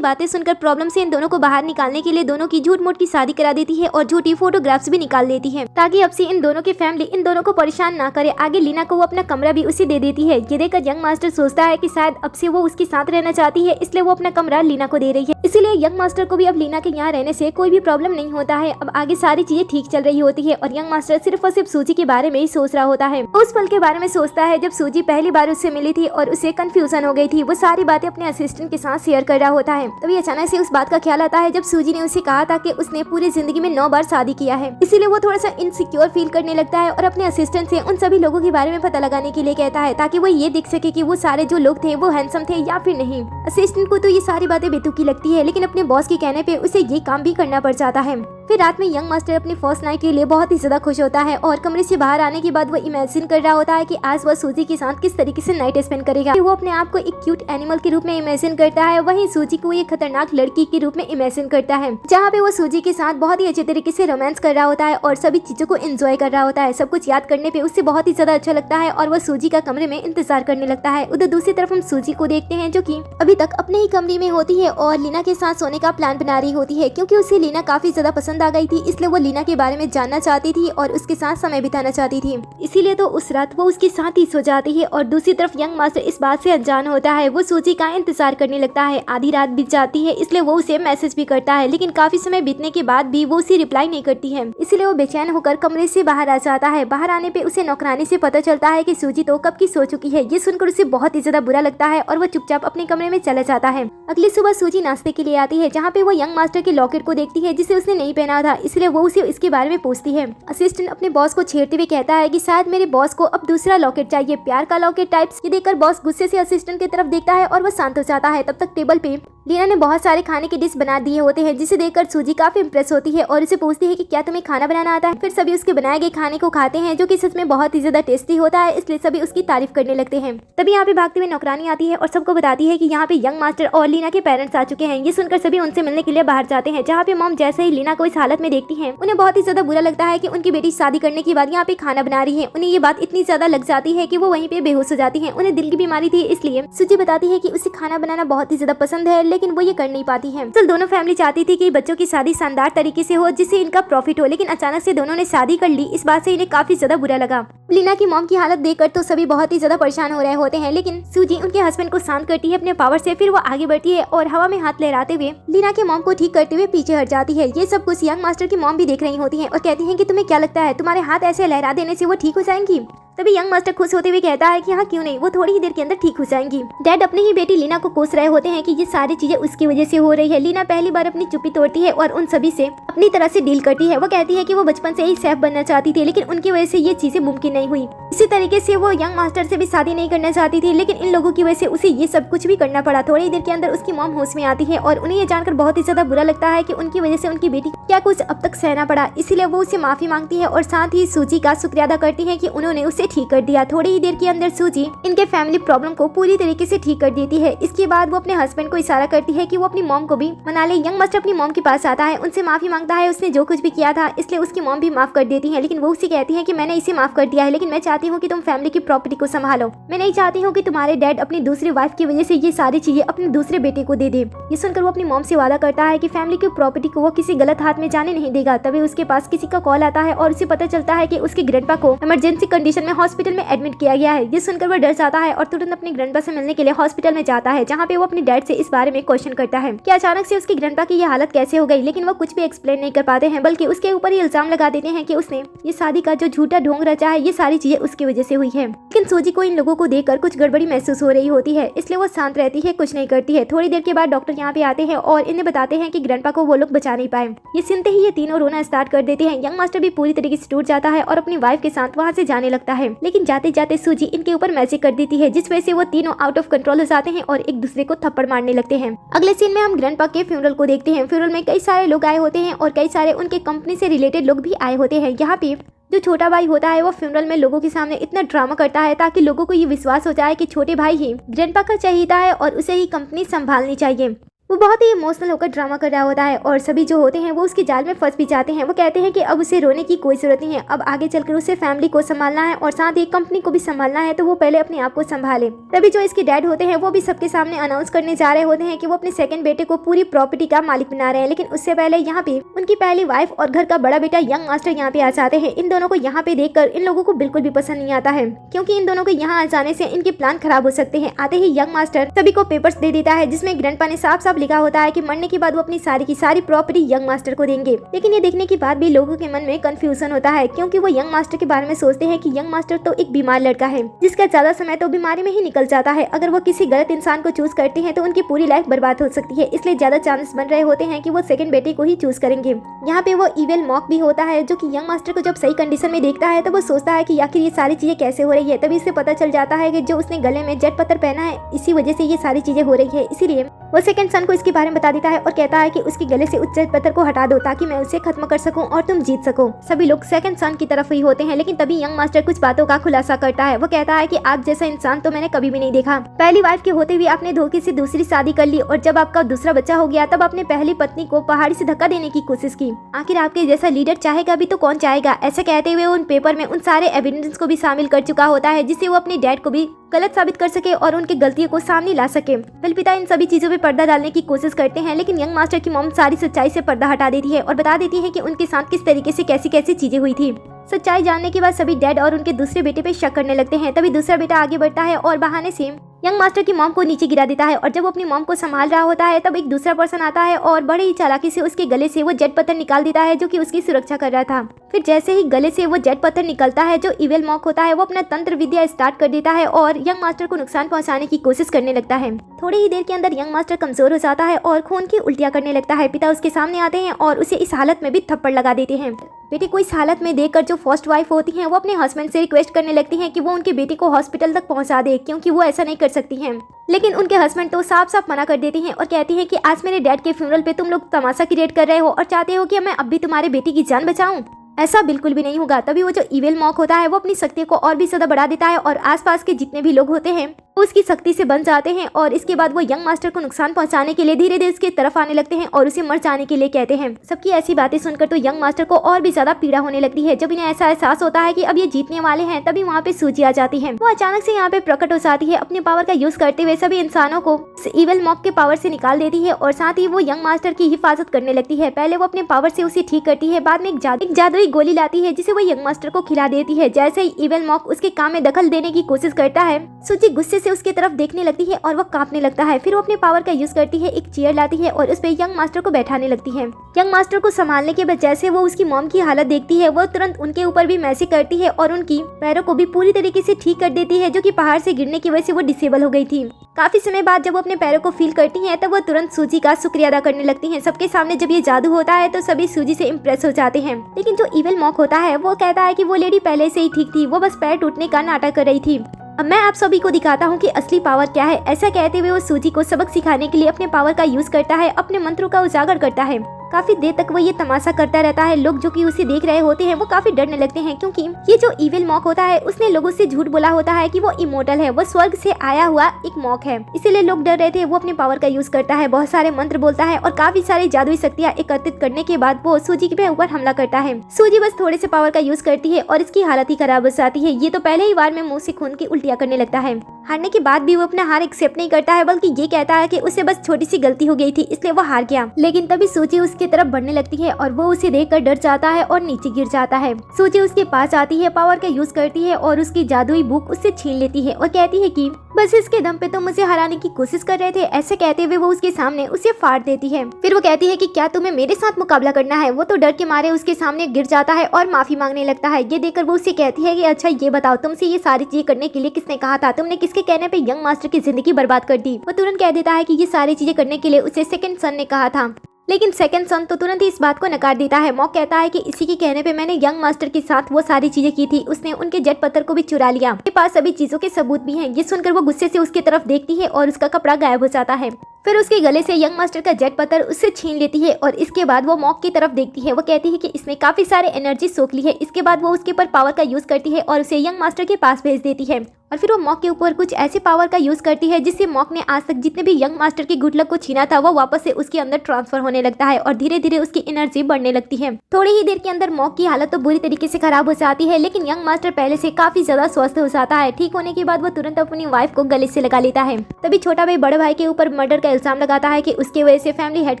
बातें सुनकर प्रॉब्लम से इन दोनों को बाहर निकालने के लिए दोनों की झूठ मूठ की शादी करा देती है और झूठी फोटोग्राफ्स भी निकाल देती है, ताकि अब से इन दोनों की फैमिली इन दोनों को परेशान ना करे। आगे लीना को वो अपना कमरा भी उसे दे देती है। ये देखकर यंग मास्टर सोचता है कि शायद अब से वो उसके साथ रहना चाहती है, इसलिए वो अपना कमरा लीना को दे रही है। इसीलिए यंग मास्टर को भी अब लीना के यहाँ रहने से कोई भी प्रॉब्लम नहीं होता है। अब आगे सारी चीजें ठीक चल रही होती है और यंग मास्टर सिर्फ और सिर्फ सूजी के बारे में ही सोच रहा होता है। उस पल के बारे में सोचता है जब सूजी पहली बार उससे मिली थी और उसे कंफ्यूजन हो गई थी। वो सारी बातें अपने असिस्टेंट के साथ शेयर कर रहा होता है। तभी अचानक से उस बात का ख्याल आता है जब सूजी ने उसे कहा था कि उसने पूरी जिंदगी में 9 बार शादी किया है। इसीलिए वो थोड़ा सा इनसिक्योर फील करने लगता है और अपने असिस्टेंट से उन सभी लोगों के बारे में पता लगाने के लिए कहता है, ताकि वो ये देख सके कि वो सारे जो लोग थे वो हैंडसम थे या फिर नहीं। असिस्टेंट को तो ये सारी बातें बेतुकी लगती है, लेकिन अपने बॉस के कहने पे उसे ये काम भी करना पड़ जाता है। फिर रात में यंग मास्टर अपनी फर्स्ट नाइट के लिए बहुत ही ज्यादा खुश होता है और कमरे से बाहर आने के बाद वो इमेजिन कर रहा होता है कि आज वह सूजी के साथ किस तरीके से नाइट स्पेंड करेगा। वो अपने आप को एक क्यूट एनिमल के रूप में इमेजिन करता है, वहीं सूजी को एक खतरनाक लड़की के रूप में इमेजिन करता है, जहाँ पे वो सूजी के साथ बहुत ही अच्छे तरीके से रोमांस कर रहा होता है और सभी चीजों को एंजॉय कर रहा होता है। सब कुछ याद करने पे उससे बहुत ही ज्यादा अच्छा लगता है और वह सूजी का कमरे में इंतजार करने लगता है। उधर दूसरी तरफ हम सूजी को देखते हैं जो कि अभी तक अपने ही कमरे में होती है और लीना के साथ सोने का प्लान बना रही होती है, क्योंकि उसे लीना काफी ज्यादा पसंद आ गई थी। इसलिए वो लीना के बारे में जानना चाहती थी और उसके साथ समय बिताना चाहती थी। इसीलिए तो उस रात वो उसके साथ ही सो जाती है। और दूसरी तरफ यंग मास्टर इस बात से अनजान होता है। वो सूजी का इंतजार करने लगता है। आधी रात बीत जाती है, इसलिए वो उसे मैसेज भी करता है, लेकिन काफी समय बीतने के बाद भी वो उसे रिप्लाई नहीं करती है। इसलिए वो बेचैन होकर कमरे से बाहर आ जाता है। बाहर आने पे उसे नौकरानी से पता चलता है कि सूजी तो कब की सो चुकी है। ये सुनकर उसे बहुत ही ज्यादा बुरा लगता है और वो चुपचाप अपने कमरे में चला जाता है। अगली सुबह सूजी नाश्ते के लिए आती है, जहाँ पे वो यंग मास्टर के लॉकेट को देखती है जिसे उसने नहीं पहना था। इसलिए वो उसे इसके बारे में पूछती है। असिस्टेंट अपने बॉस को छेड़ते हुए कहता है कि शायद मेरे बॉस को अब दूसरा लॉकेट चाहिए, प्यार का लॉकेट टाइप्स। ये देखकर बॉस गुस्से से असिस्टेंट की तरफ देखता है और वो शांत हो जाता है। तब तक टेबल पे लीना ने बहुत सारे खाने के डिश बना दिए होते हैं, जिसे देखकर सूजी काफी इंप्रेस होती है और उसे पूछती है कि क्या तुम्हें खाना बनाना आता है। फिर सभी उसके बनाए गए खाने को खाते हैं, जो कि सच में बहुत ही ज्यादा टेस्टी होता है, इसलिए सभी उसकी तारीफ करने लगते हैं। तभी यहाँ पे भागते हुए नौकरानी आती है और सबको बताती है कि यहाँ पे यंग मास्टर और लीना के पेरेंट्स आ चुके हैं। ये सुनकर सभी उनसे मिलने के लिए बाहर जाते हैं, जहाँ पे मॉम जैसे ही लीना को इस हालत में देखती है, उन्हें बहुत ही ज्यादा बुरा लगता है कि उनकी बेटी शादी करने के बाद यहाँ पे खाना बना रही है। उन्हें ये बात इतनी ज्यादा लग जाती है कि वो वहीं पे बेहोश हो जाती है। उन्हें दिल की बीमारी थी, इसलिए सूजी बताती है कि उसे खाना बनाना बहुत ही ज्यादा पसंद है, लेकिन वो ये कर नहीं पाती है। तो दोनों फैमिली चाहती थी कि बच्चों की शादी शानदार तरीके से हो, जिससे इनका प्रॉफिट हो, लेकिन अचानक से दोनों ने शादी कर ली। इस बात से इन्हें काफी ज्यादा बुरा लगा। लीना की मॉम की हालत देखकर तो सभी बहुत ही ज्यादा परेशान हो रहे होते हैं, लेकिन सूजी उनके हस्बैंड को शांत करती है अपने पावर से। फिर वो आगे बढ़ती है और हवा में हाथ लहराते हुए लीना के मॉम को ठीक करते हुए पीछे हट जाती है। ये सब कुछ यंग मास्टर की मॉम भी देख रही होती है और कहती है कि तुम्हें क्या लगता है तुम्हारे हाथ ऐसे लहरा देने से वो ठीक हो जाएंगी? तभी यंग मास्टर खुश होते हुए कहता है कि हाँ क्यों नहीं, वो थोड़ी ही देर के अंदर ठीक हो जाएंगी। डैड अपनी ही बेटी लीना को कोस रहे होते हैं कि ये सारी चीजें उसकी वजह से हो रही है। लीना पहली बार अपनी चुप्पी तोड़ती है और उन सभी से अपनी तरह से डील करती है। वो कहती है कि वो बचपन से ही शेफ बनना चाहती थी, लेकिन उनकी वजह से ये चीजें मुमकिन नहीं हुई। इसी तरीके से वो यंग मास्टर से भी शादी नहीं करना चाहती थी, लेकिन इन लोगों की वजह से उसे ये सब कुछ भी करना पड़ा। थोड़ी देर के अंदर उसकी मॉम होश में आती है और उन्हें ये जानकर बहुत ही ज्यादा बुरा लगता है कि उनकी वजह से उनकी बेटी क्या कुछ अब तक सहना पड़ा। इसीलिए वो उसे माफी मांगती है और साथ ही सूजी का शुक्रिया अदा करती है कि उन्होंने उसे ठीक कर दिया। थोड़ी ही देर के अंदर सूजी इनके फैमिली प्रॉब्लम को पूरी तरीके से ठीक कर देती है। इसके बाद वो अपने हस्बैंड को इशारा करती है कि वो अपनी मॉम को भी मना ले। यंग मास्टर अपनी मॉम के पास आता है, उनसे माफी मांगता है उसने जो कुछ भी किया था, इसलिए उसकी मॉम भी माफ कर देती है। लेकिन वो उसे कहती है कि मैंने इसे माफ कर दिया है, लेकिन मैं चाहती हूँ कि तुम फैमिली की प्रॉपर्टी को संभालो। मैं नहीं चाहती हूँ कि तुम्हारे डैड अपनी दूसरी वाइफ की वजह से ये सारी चीजें अपने दूसरे बेटे को दे दे। ये सुनकर वो अपनी मॉम से वादा करता है कि फैमिली की प्रॉपर्टी को वो किसी गलत हाथ में जाने नहीं देगा। तभी उसके पास किसी का कॉल आता है और उसे पता चलता है कि उसके ग्रैंडपा को इमरजेंसी कंडीशन में हॉस्पिटल में एडमिट किया गया है। ये सुनकर वो डर जाता है और तुरंत अपने ग्रैंडपा से मिलने के लिए हॉस्पिटल में जाता है, जहाँ पे वो अपने डैड से इस बारे में क्वेश्चन करता है कि अचानक से उसके ग्रैंडपा की ये हालत कैसे हो गई। लेकिन वो कुछ भी एक्सप्लेन नहीं कर पाते हैं, बल्कि उसके ऊपर ये इल्जाम लगा देते हैं कि उसने ये शादी का जो झूठा ढोंग रचा है, ये सारी चीजें उसकी वजह से हुई है। लेकिन सूजी को इन लोगों को देखकर कुछ गड़बड़ी महसूस हो रही होती है, इसलिए वो शांत रहती है, कुछ नहीं करती है। थोड़ी देर के बाद डॉक्टर यहाँ पे आते हैं और इन्हें बताते हैं कि ग्रैंडपा को वो लोग बचा नहीं पाए। ये सुनते ही ये तीनों रोना स्टार्ट कर देते हैं। यंग मास्टर भी पूरी तरीके से टूट जाता है और अपनी वाइफ के साथ वहाँ से जाने लगता है, लेकिन जाते जाते सूजी इनके ऊपर मैजिक कर देती है, जिस वजह से वो तीनों आउट ऑफ कंट्रोल हो जाते हैं और एक दूसरे को थप्पड़ मारने लगते हैं। अगले सीन में हम ग्रैंडपा के फ्यूनरल को देखते हैं। फ्यूनरल में कई सारे लोग आए होते हैं और कई सारे उनके कंपनी से रिलेटेड लोग भी आए होते हैं। यहाँ पे जो छोटा भाई होता है वो फ्यूनरल में लोगों के सामने इतना ड्रामा करता है ताकि लोगों को ये विश्वास हो जाए कि छोटे भाई ही ग्रैंडपा का चहेता है और उसे ही कंपनी संभालनी चाहिए। वो बहुत ही इमोशनल होकर ड्रामा कर रहा होता है और सभी जो होते हैं वो उसके जाल में फंस भी जाते हैं। वो कहते हैं कि अब उसे रोने की कोई जरूरत नहीं है, अब आगे चलकर उसे फैमिली को संभालना है और साथ ही कंपनी को भी संभालना है, तो वो पहले अपने आप को संभाले। तभी जो इसके डैड होते हैं वो भी सबके सामने अनाउंस करने जा रहे होते हैं कि वो अपने सेकंड बेटे को पूरी प्रॉपर्टी का मालिक बना रहे हैं। लेकिन उससे पहले यहाँ पे उनकी पहली वाइफ और घर का बड़ा बेटा यंग मास्टर यहाँ पे आ जाते हैं। इन दोनों को यहाँ पे देखकर इन लोगों को बिल्कुल भी पसंद नहीं आता है, क्योंकि इन दोनों को यहाँ आ जाने से इनके प्लान खराब हो सकते हैं। आते ही यंग मास्टर सभी को पेपर्स दे देता है, जिसमें ग्रैंडपा ने साफ साफ लिखा होता है कि मरने के बाद वो अपनी सारी की सारी प्रॉपर्टी यंग मास्टर को देंगे। लेकिन ये देखने के बाद भी लोगों के मन में कंफ्यूजन होता है, क्योंकि वो यंग मास्टर के बारे में सोचते हैं कि यंग मास्टर तो एक बीमार लड़का है जिसका ज्यादा समय तो बीमारी में ही निकल जाता है। अगर वो किसी गलत इंसान को चूज करते हैं तो उनकी पूरी लाइफ बर्बाद हो सकती है, इसलिए ज्यादा चांसेस बन रहे होते हैं कि वो सेकंड बेटे को ही चूज करेंगे। यहाँ पे वो इविल मॉक भी होता है, जो कि यंग मास्टर को जब सही कंडीशन में देखता है तो वो सोचता है कि आखिर ये सारी चीजें कैसे हो रही है। तभी इसे पता चल जाता है कि जो उसने गले में जेट पत्थर पहना है इसी वजह से ये सारी चीजें हो रही है। इसीलिए वो सेकंड सन को इसके बारे में बता देता है और कहता है कि उसके गले से उस जेट पत्थर को हटा दो ताकि मैं उसे खत्म कर सकूं और तुम जीत सको। सभी लोग सेकंड सन की तरफ ही होते हैं, लेकिन तभी यंग मास्टर कुछ बातों का खुलासा करता है। वो कहता है कि आप जैसा इंसान तो मैंने कभी भी नहीं देखा। पहली वाइफ के होते हुए आपने धोखे से दूसरी शादी कर ली और जब आपका दूसरा बच्चा हो गया तब आपने पहली पत्नी को पहाड़ी से धक्का देने की कोशिश की। आखिर आपके जैसा लीडर चाहेगा भी तो कौन चाहेगा। ऐसा कहते हुए उन पेपर में उन सारे एविडेंस को भी शामिल कर चुका होता है, जिससे वो अपने डैड को भी गलत साबित कर सके और उनकी गलतियों को सामने ला सके। फिर पिता इन सभी चीजों पे पर्दा डालने की कोशिश करते हैं, लेकिन यंग मास्टर की मॉम सारी सच्चाई से पर्दा हटा देती है और बता देती है कि उनके साथ किस तरीके से कैसी कैसी चीजें हुई थी। सच्चाई जानने के बाद सभी डैड और उनके दूसरे बेटे पे शक करने लगते हैं। तभी दूसरा बेटा आगे बढ़ता है और बहाने से यंग मास्टर की मॉम को नीचे गिरा देता है और जब वो अपनी मॉम को संभाल रहा होता है तब एक दूसरा पर्सन आता है और बड़े ही चालाकी से उसके गले से वो जेट पत्थर निकाल देता है जो कि उसकी सुरक्षा कर रहा था। फिर जैसे ही गले से वो जेट पत्थर निकलता है, जो इविल मॉक होता है वो अपना तंत्र विद्या स्टार्ट कर देता है और यंग मास्टर को नुकसान पहुंचाने की कोशिश करने लगता है। थोड़ी ही देर के अंदर यंग मास्टर कमजोर हो जाता है और खून की उल्टियां करने लगता है। पिता उसके सामने आते हैं और उसे इस हालत में भी थप्पड़ लगा देते हैं। बेटे को इस हालत में देखकर जो फर्स्ट वाइफ होती हैं वो अपने हस्बैंड से रिक्वेस्ट करने लगती हैं कि वो उनके बेटे को हॉस्पिटल तक पहुंचा दे, क्योंकि वो ऐसा नहीं कर सकती हैं। लेकिन उनके हस्बैंड तो साफ साफ मना कर देती हैं और कहती हैं कि आज मेरे डैड के फ्यूनरल पे तुम लोग तमाशा क्रिएट कर रहे हो और चाहते हो कि मैं अब भी तुम्हारे बेटे की जान बचाऊं। ऐसा बिल्कुल भी नहीं होगा। तभी वो जो इविल मॉक होता है वो अपनी शक्ति को और भी ज्यादा बढ़ा देता है और आसपास के जितने भी लोग होते हैं वो उसकी शक्ति से बन जाते हैं और इसके बाद वो यंग मास्टर को नुकसान पहुंचाने के लिए धीरे धीरे उसकी तरफ आने लगते हैं और उसे मर जाने के लिए कहते हैं। सबकी ऐसी बातें सुनकर तो यंग मास्टर को और भी ज्यादा पीड़ा होने लगती है। जब इन्हें ऐसा एहसास होता है कि अब ये जीतने वाले हैं, तभी वहाँ पे सूजी आ जाती है। वो अचानक से यहाँ पे प्रकट हो जाती है, अपने पावर का यूज करते हुए सभी इंसानों को इविल मॉक के पावर से निकाल देती है और साथ ही वो यंग मास्टर की हिफाजत करने लगती है। पहले वो अपने पावर से उसे ठीक करती है, बाद में एक जादुई गोली लाती है जिसे वो यंग मास्टर को खिला देती है। जैसे ही इविल मॉक उसके काम में दखल देने की कोशिश करता है, सूजी गुस्से से उसकी तरफ देखने लगती है और वो कांपने लगता है। फिर वो अपने पावर का यूज करती है, एक चेयर लाती है और उस पे यंग मास्टर को बैठाने लगती है। यंग मास्टर को संभालने के बाद जैसे वो उसकी मॉम की हालत देखती है, वो तुरंत उनके ऊपर भी मैजिक करती है और उनकी पैरों को भी पूरी तरीके से ठीक कर देती है, जो कि पहाड़ से गिरने की वजह से वो डिसेबल हो गई थी। काफी समय बाद जब वो अपने पैरों को फील करती हैं, तब वो तुरंत सूजी का शुक्रिया अदा करने लगती हैं। सबके सामने जब ये जादू होता है तो सभी सूजी से इम्प्रेस हो जाते हैं। लेकिन जो इविल मॉक होता है वो कहता है कि वो लेडी पहले से ही ठीक थी, वो बस पैर टूटने का नाटक कर रही थी। अब मैं आप सभी को दिखाता हूँ कि असली पावर क्या है। ऐसा कहते हुए वो सूजी को सबक सिखाने के लिए अपने पावर का यूज करता है, अपने मंत्रों का उजागर करता है। काफी देर तक वो ये तमाशा करता रहता है। लोग जो कि उसे देख रहे होते हैं वो काफी डरने लगते हैं, क्योंकि ये जो इविल मॉक होता है उसने लोगों से झूठ बोला होता है कि वो इमोर्टल है, वो स्वर्ग से आया हुआ एक मॉक है, इसीलिए लोग डर रहे थे। वो अपने पावर का यूज करता है, बहुत सारे मंत्र बोलता है और काफी सारी जादुई शक्तियां एकत्रित करने के बाद वो सूजी के ऊपर हमला करता है। सूजी बस थोड़े से पावर का यूज करती है और इसकी हालत ही खराब हो जाती है। ये तो पहले ही बार में मुंह से खून की उल्टियां करने लगता है। हारने के बाद भी वो अपना हार एक्सेप्ट नहीं करता है, बल्कि ये कहता है कि उसे बस छोटी सी गलती हो गई थी इसलिए वो हार गया। लेकिन तभी सूजी उसकी तरफ बढ़ने लगती है और वो उसे देखकर डर जाता है और नीचे गिर जाता है। सूजी उसके पास आती है, पावर का यूज करती है और उसकी जादुई भूख उससे छीन लेती है और कहती है कि बस इसके दम पे तुम मुझे हराने की कोशिश कर रहे थे। ऐसे कहते हुए वो उसके सामने उसे फाड़ देती है। फिर वो कहती है कि क्या तुम्हें मेरे साथ मुकाबला करना है। वो तो डर के मारे उसके सामने गिर जाता है और माफी मांगने लगता है। ये देखकर वो उससे कहती है कि अच्छा ये बताओ, तुमसे ये सारी चीजें करने के लिए किसने कहा था, तुमने किसके कहने पे यंग मास्टर की जिंदगी बर्बाद कर दी। वो तुरंत कह देता है कि ये सारी चीजें करने के लिए उसे सेकंड सन ने कहा था। लेकिन सेकंड सन तो तुरंत ही इस बात को नकार देता है। मॉक कहता है कि इसी के कहने पे मैंने यंग मास्टर के साथ वो सारी चीजें की थी, उसने उनके जेट पत्थर को भी चुरा लिया, मेरे पास सभी चीजों के सबूत भी हैं। ये सुनकर वो गुस्से से उसकी तरफ देखती है और उसका कपड़ा गायब हो जाता है। फिर उसके गले से यंग मास्टर का जेट पत्थर उससे छीन लेती है और इसके बाद वो मॉक की तरफ देखती है। वो कहती है कि इसने काफी सारे एनर्जी सोख ली है। इसके बाद वो उसके ऊपर पावर का यूज करती है और उसे यंग मास्टर के पास भेज देती है और फिर वो मॉक के ऊपर कुछ ऐसे पावर का यूज करती है जिससे मॉक ने आज तक जितने भी यंग मास्टर की गुड लक को छीना था वो वापस से उसके अंदर ट्रांसफर होने लगता है और धीरे धीरे उसकी एनर्जी बढ़ने लगती है। थोड़ी ही देर के अंदर मॉक की हालत तो बुरी तरीके से खराब हो जाती है, लेकिन यंग मास्टर पहले से काफी ज्यादा स्वस्थ हो जाता है। ठीक होने के बाद वो तुरंत अपनी वाइफ को गले से लगा लेता है। तभी छोटा भाई बड़े भाई के ऊपर मर्डर का इल्जाम लगाता है कि उसकी वजह से फैमिली हेड